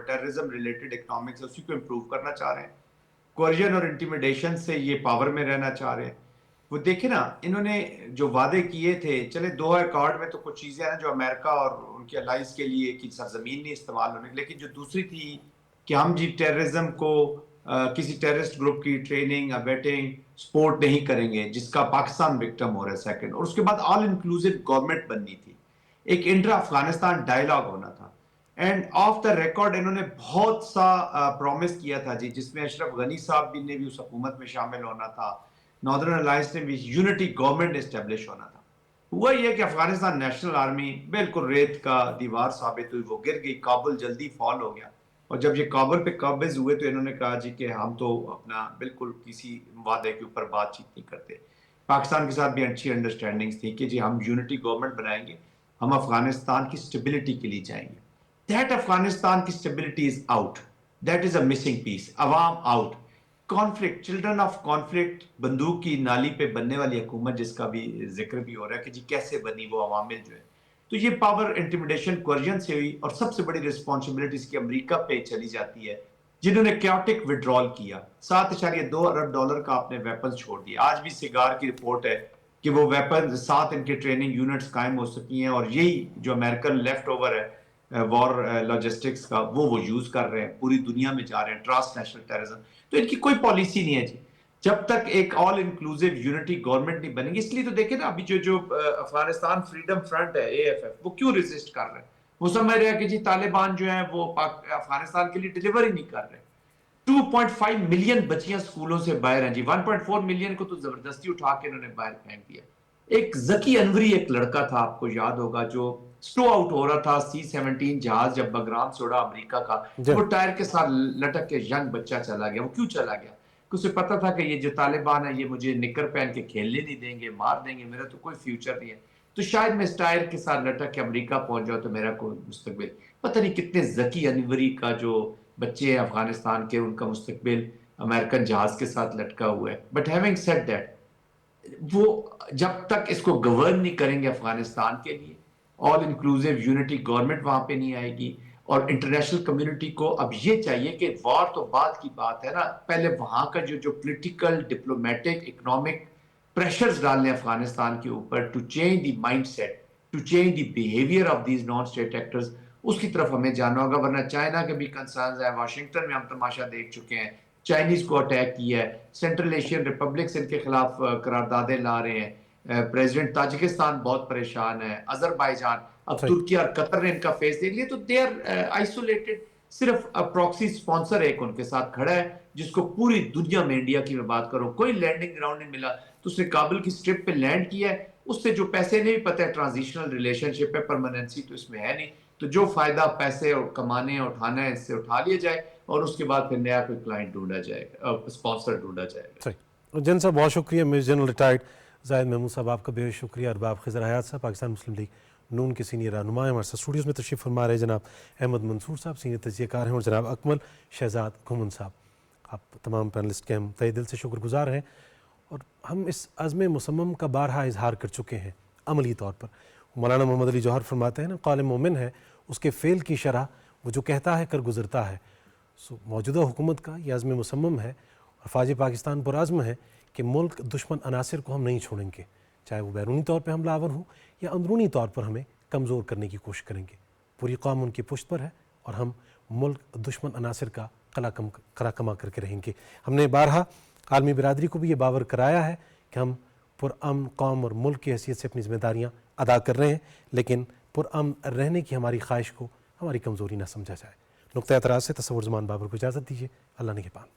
ٹیررزم ریلیٹڈ اکنامکس اسی کو امپروو کرنا چاہ رہے ہیں، کوئرژن اور انٹیمیڈیشن سے یہ پاور میں رہنا چاہ رہے ہیں۔ وہ دیکھیں نا انہوں نے جو وعدے کیے تھے، چلے دوحہ ایکارڈ میں تو کچھ چیزیں ہیں جو امریکہ اور ان کے الائز کے لیے کی سرزمین نہیں استعمال ہونے، لیکن جو دوسری تھی کہ ہم جی ٹیررزم کو کسی ٹیررسٹ گروپ کی ٹریننگ بیٹنگ سپورٹ نہیں کریں گے جس کا پاکستان وکٹم ہو رہا ہے سیکنڈ، اور اس کے بعد آل انکلوسیو گورنمنٹ بننی تھی، ایک انٹرا افغانستان ڈائلاگ ہونا تھا، اینڈ آف دا ریکارڈ انہوں نے بہت سا پرومس کیا تھا جی، جس میں اشرف غنی صاحب بھی نے بھی اس حکومت میں شامل ہونا تھا، ناردرن الائنس نے بھی یونٹی گورنمنٹ اسٹیبلش ہونا تھا۔ ہوا یہ کہ افغانستان نیشنل آرمی بالکل ریت کا دیوار ثابت ہوئی، وہ گر گئی، کابل جلدی فال ہو گیا، اور جب یہ کابل پہ قابض ہوئے تو انہوں نے کہا جی کہ ہم تو اپنا بالکل کسی وعدے کے اوپر بات چیت نہیں کرتے۔ پاکستان کے ساتھ بھی اچھی انڈرسٹینڈنگز تھی کہ جی ہم یونٹی گورنمنٹ بنائیں گے، ہم افغانستان کی سٹیبلٹی کے لیے جائیں گے۔ دیٹ افغانستان کی stability is out, that is a missing piece, عوام out, conflict, children of conflict, بندوق کی نالی پہ بننے والی حکومت جس کا بھی ذکر بھی ہو رہا ہے کہ جی کیسے بنی، وہ عوامل جو ہے، تو یہ پاور انٹیمیڈیشن کوئرجن سے ہوئی، اور سب سے بڑی رسپانسبلٹی اس کی امریکہ پہ چلی جاتی ہے جنہوں نے کیوٹک وڈرال کیا، 7.2 ارب ڈالر کا اپنے ویپنز چھوڑ دیا۔ آج بھی سگار کی رپورٹ ہے کہ وہ ویپن 7 ان کے ٹریننگ یونٹس قائم ہو سکی ہیں، اور یہی جو امریکن لیفٹ اوور ہے وار لاجسٹکس کا وہ یوز کر رہے ہیں، پوری دنیا میں جا رہے ہیں، ٹرانس نیشنل ٹیررزم۔ تو ان کی کوئی پالیسی نہیں ہے جی، جب تک ایک آل انکلوسیو یونٹی گورنمنٹ نہیں بنے گی۔ اس لیے تو دیکھیں نا ابھی جو افغانستان فریڈم فرنٹ ہے AFF، وہ کیوں ریزسٹ کر رہے ہیں؟ وہ سمجھ رہے ہیں کہ جی طالبان جو ہیں وہ افغانستان کے لیے ڈیلیور ہی نہیں کر رہے۔ 2.5 ملین بچیاں سکولوں سے باہر ہیں جی، 1.4 ملین کو تو زبردستی اٹھا کے انہوں نے باہر پھینک دیا۔ ایک ذکی انوری ایک لڑکا تھا، آپ کو یاد ہوگا، جو سٹو آؤٹ ہو رہا تھا C-17 جہاز جب بگرام سے اڑا امریکہ کا، وہ ٹائر کے ساتھ لٹک کے ینگ بچہ چلا گیا۔ وہ کیوں چلا گیا؟ اسے پتا تھا کہ یہ جو طالبان ہے یہ مجھے نکر پہن کے کھیلنے نہیں دیں گے، مار دیں گے، میرا تو کوئی فیوچر نہیں ہے، تو شاید میں اس ٹائر کے ساتھ لٹک کے امریکہ پہنچ جاؤ تو میرا کوئی مستقبل۔ پتہ نہیں کتنے ذکی انوری کا جو بچے ہیں افغانستان کے، ان کا مستقبل امریکن جہاز کے ساتھ لٹکا ہوا ہے۔ بٹ ہیونگ سیڈ دیٹ، وہ جب تک اس کو گورن نہیں کریں گے افغانستان کے لیے، آل انکلوسیو یونٹی گورنمنٹ وہاں پہ نہیں آئے گی، اور انٹرنیشنل کمیونٹی کو اب یہ چاہیے کہ وار تو بعد کی بات ہے نا، پہلے وہاں کا جو پولیٹیکل، ڈپلومیٹک، اکنامک پریشرز ڈالنے افغانستان کے اوپر to change the mindset, to change the behaviour of these non state actors, اس کی طرف ہمیں جانا ہوگا۔ ورنہ چائنا کے بھی کنسرنز ہیں، واشنگٹن میں ہم تماشا دیکھ چکے ہیں، چائنیز کو اٹیک کیا ہے، سینٹرل ایشین ریپبلکس ان کے خلاف قراردادیں لا رہے ہیں، پریزیڈنٹ تاجکستان بہت پریشان ہے، اذربائیجان، اب ترکی اور قطر نے ان کا فیس دیکھ لیا، تو دے آر آئسولیٹڈ۔ صرف پراکسی سپانسر ایک ان کے ساتھ کھڑا ہے جس کو پوری دنیا میں، انڈیا کی میں بات کروں، کوئی لینڈنگ گراؤنڈ نہیں ملا، تو اس نے کابل کی سٹرپ پہ لینڈ کیا ہے، اس سے جو پیسے نہیں پتہ ہے ٹرانزیشنل ریلیشن شپ ہے، پرماننسی تو اس میں ہے نہیں، تو جو فائدہ پیسے کمانے اٹھانا ہے اس سے اٹھا لیا جائے، اور اس کے بعد پھر نیا کوئی کلائنٹ ڈھونڈا جائے گا، اسپانسر ڈھونڈا جائے گا۔ صحیح جن صاحب، بہت شکریہ۔ میجر جنرل ریٹائرڈ زاہد محمود صاحب، آپ کا بے شکریہ۔ ارباب خضر حیات صاحب، پاکستان مسلم لیگ نون کے سینئر رہنما ہیں، ہمارے ساتھ اسٹوڈیوز میں تشریف فرما رہے جناب احمد منصور صاحب، سینئر تجزیہ کار ہیں، اور جناب اکمل شہزاد گھمن صاحب۔ آپ تمام پینلسٹ کے ہم تہہ دل سے شکر گزار ہیں، اور ہم اس عزم مصمم کا بارہا اظہار کر چکے ہیں عملی طور پر۔ مولانا محمد علی جوہر فرماتے ہیں نا، قول مومن ہے اس کے فعل کی شرح وہ جو کہتا ہے کر گزرتا ہے۔ موجودہ حکومت کا یہ عزم مصمم ہے، اور فوج پاکستان پرعزم ہے کہ ملک دشمن عناصر کو ہم نہیں چھوڑیں گے، چاہے وہ بیرونی طور پہ حملہ آور ہوں یا اندرونی طور پر ہمیں کمزور کرنے کی کوشش کریں گے۔ پوری قوم ان کی پشت پر ہے، اور ہم ملک دشمن عناصر کا قلع کما کر کے رہیں گے۔ ہم نے بارہا عالمی برادری کو بھی یہ باور کرایا ہے کہ ہم پرامن قوم اور ملک کی حیثیت سے اپنی ذمہ داریاں ادا کر رہے ہیں، لیکن پرامن رہنے کی ہماری خواہش کو ہماری کمزوری نہ سمجھا جائے۔ نقطہ اعتراض سے تصور زمان بابر کو اجازت دیجیے۔ اللہ نگہبان۔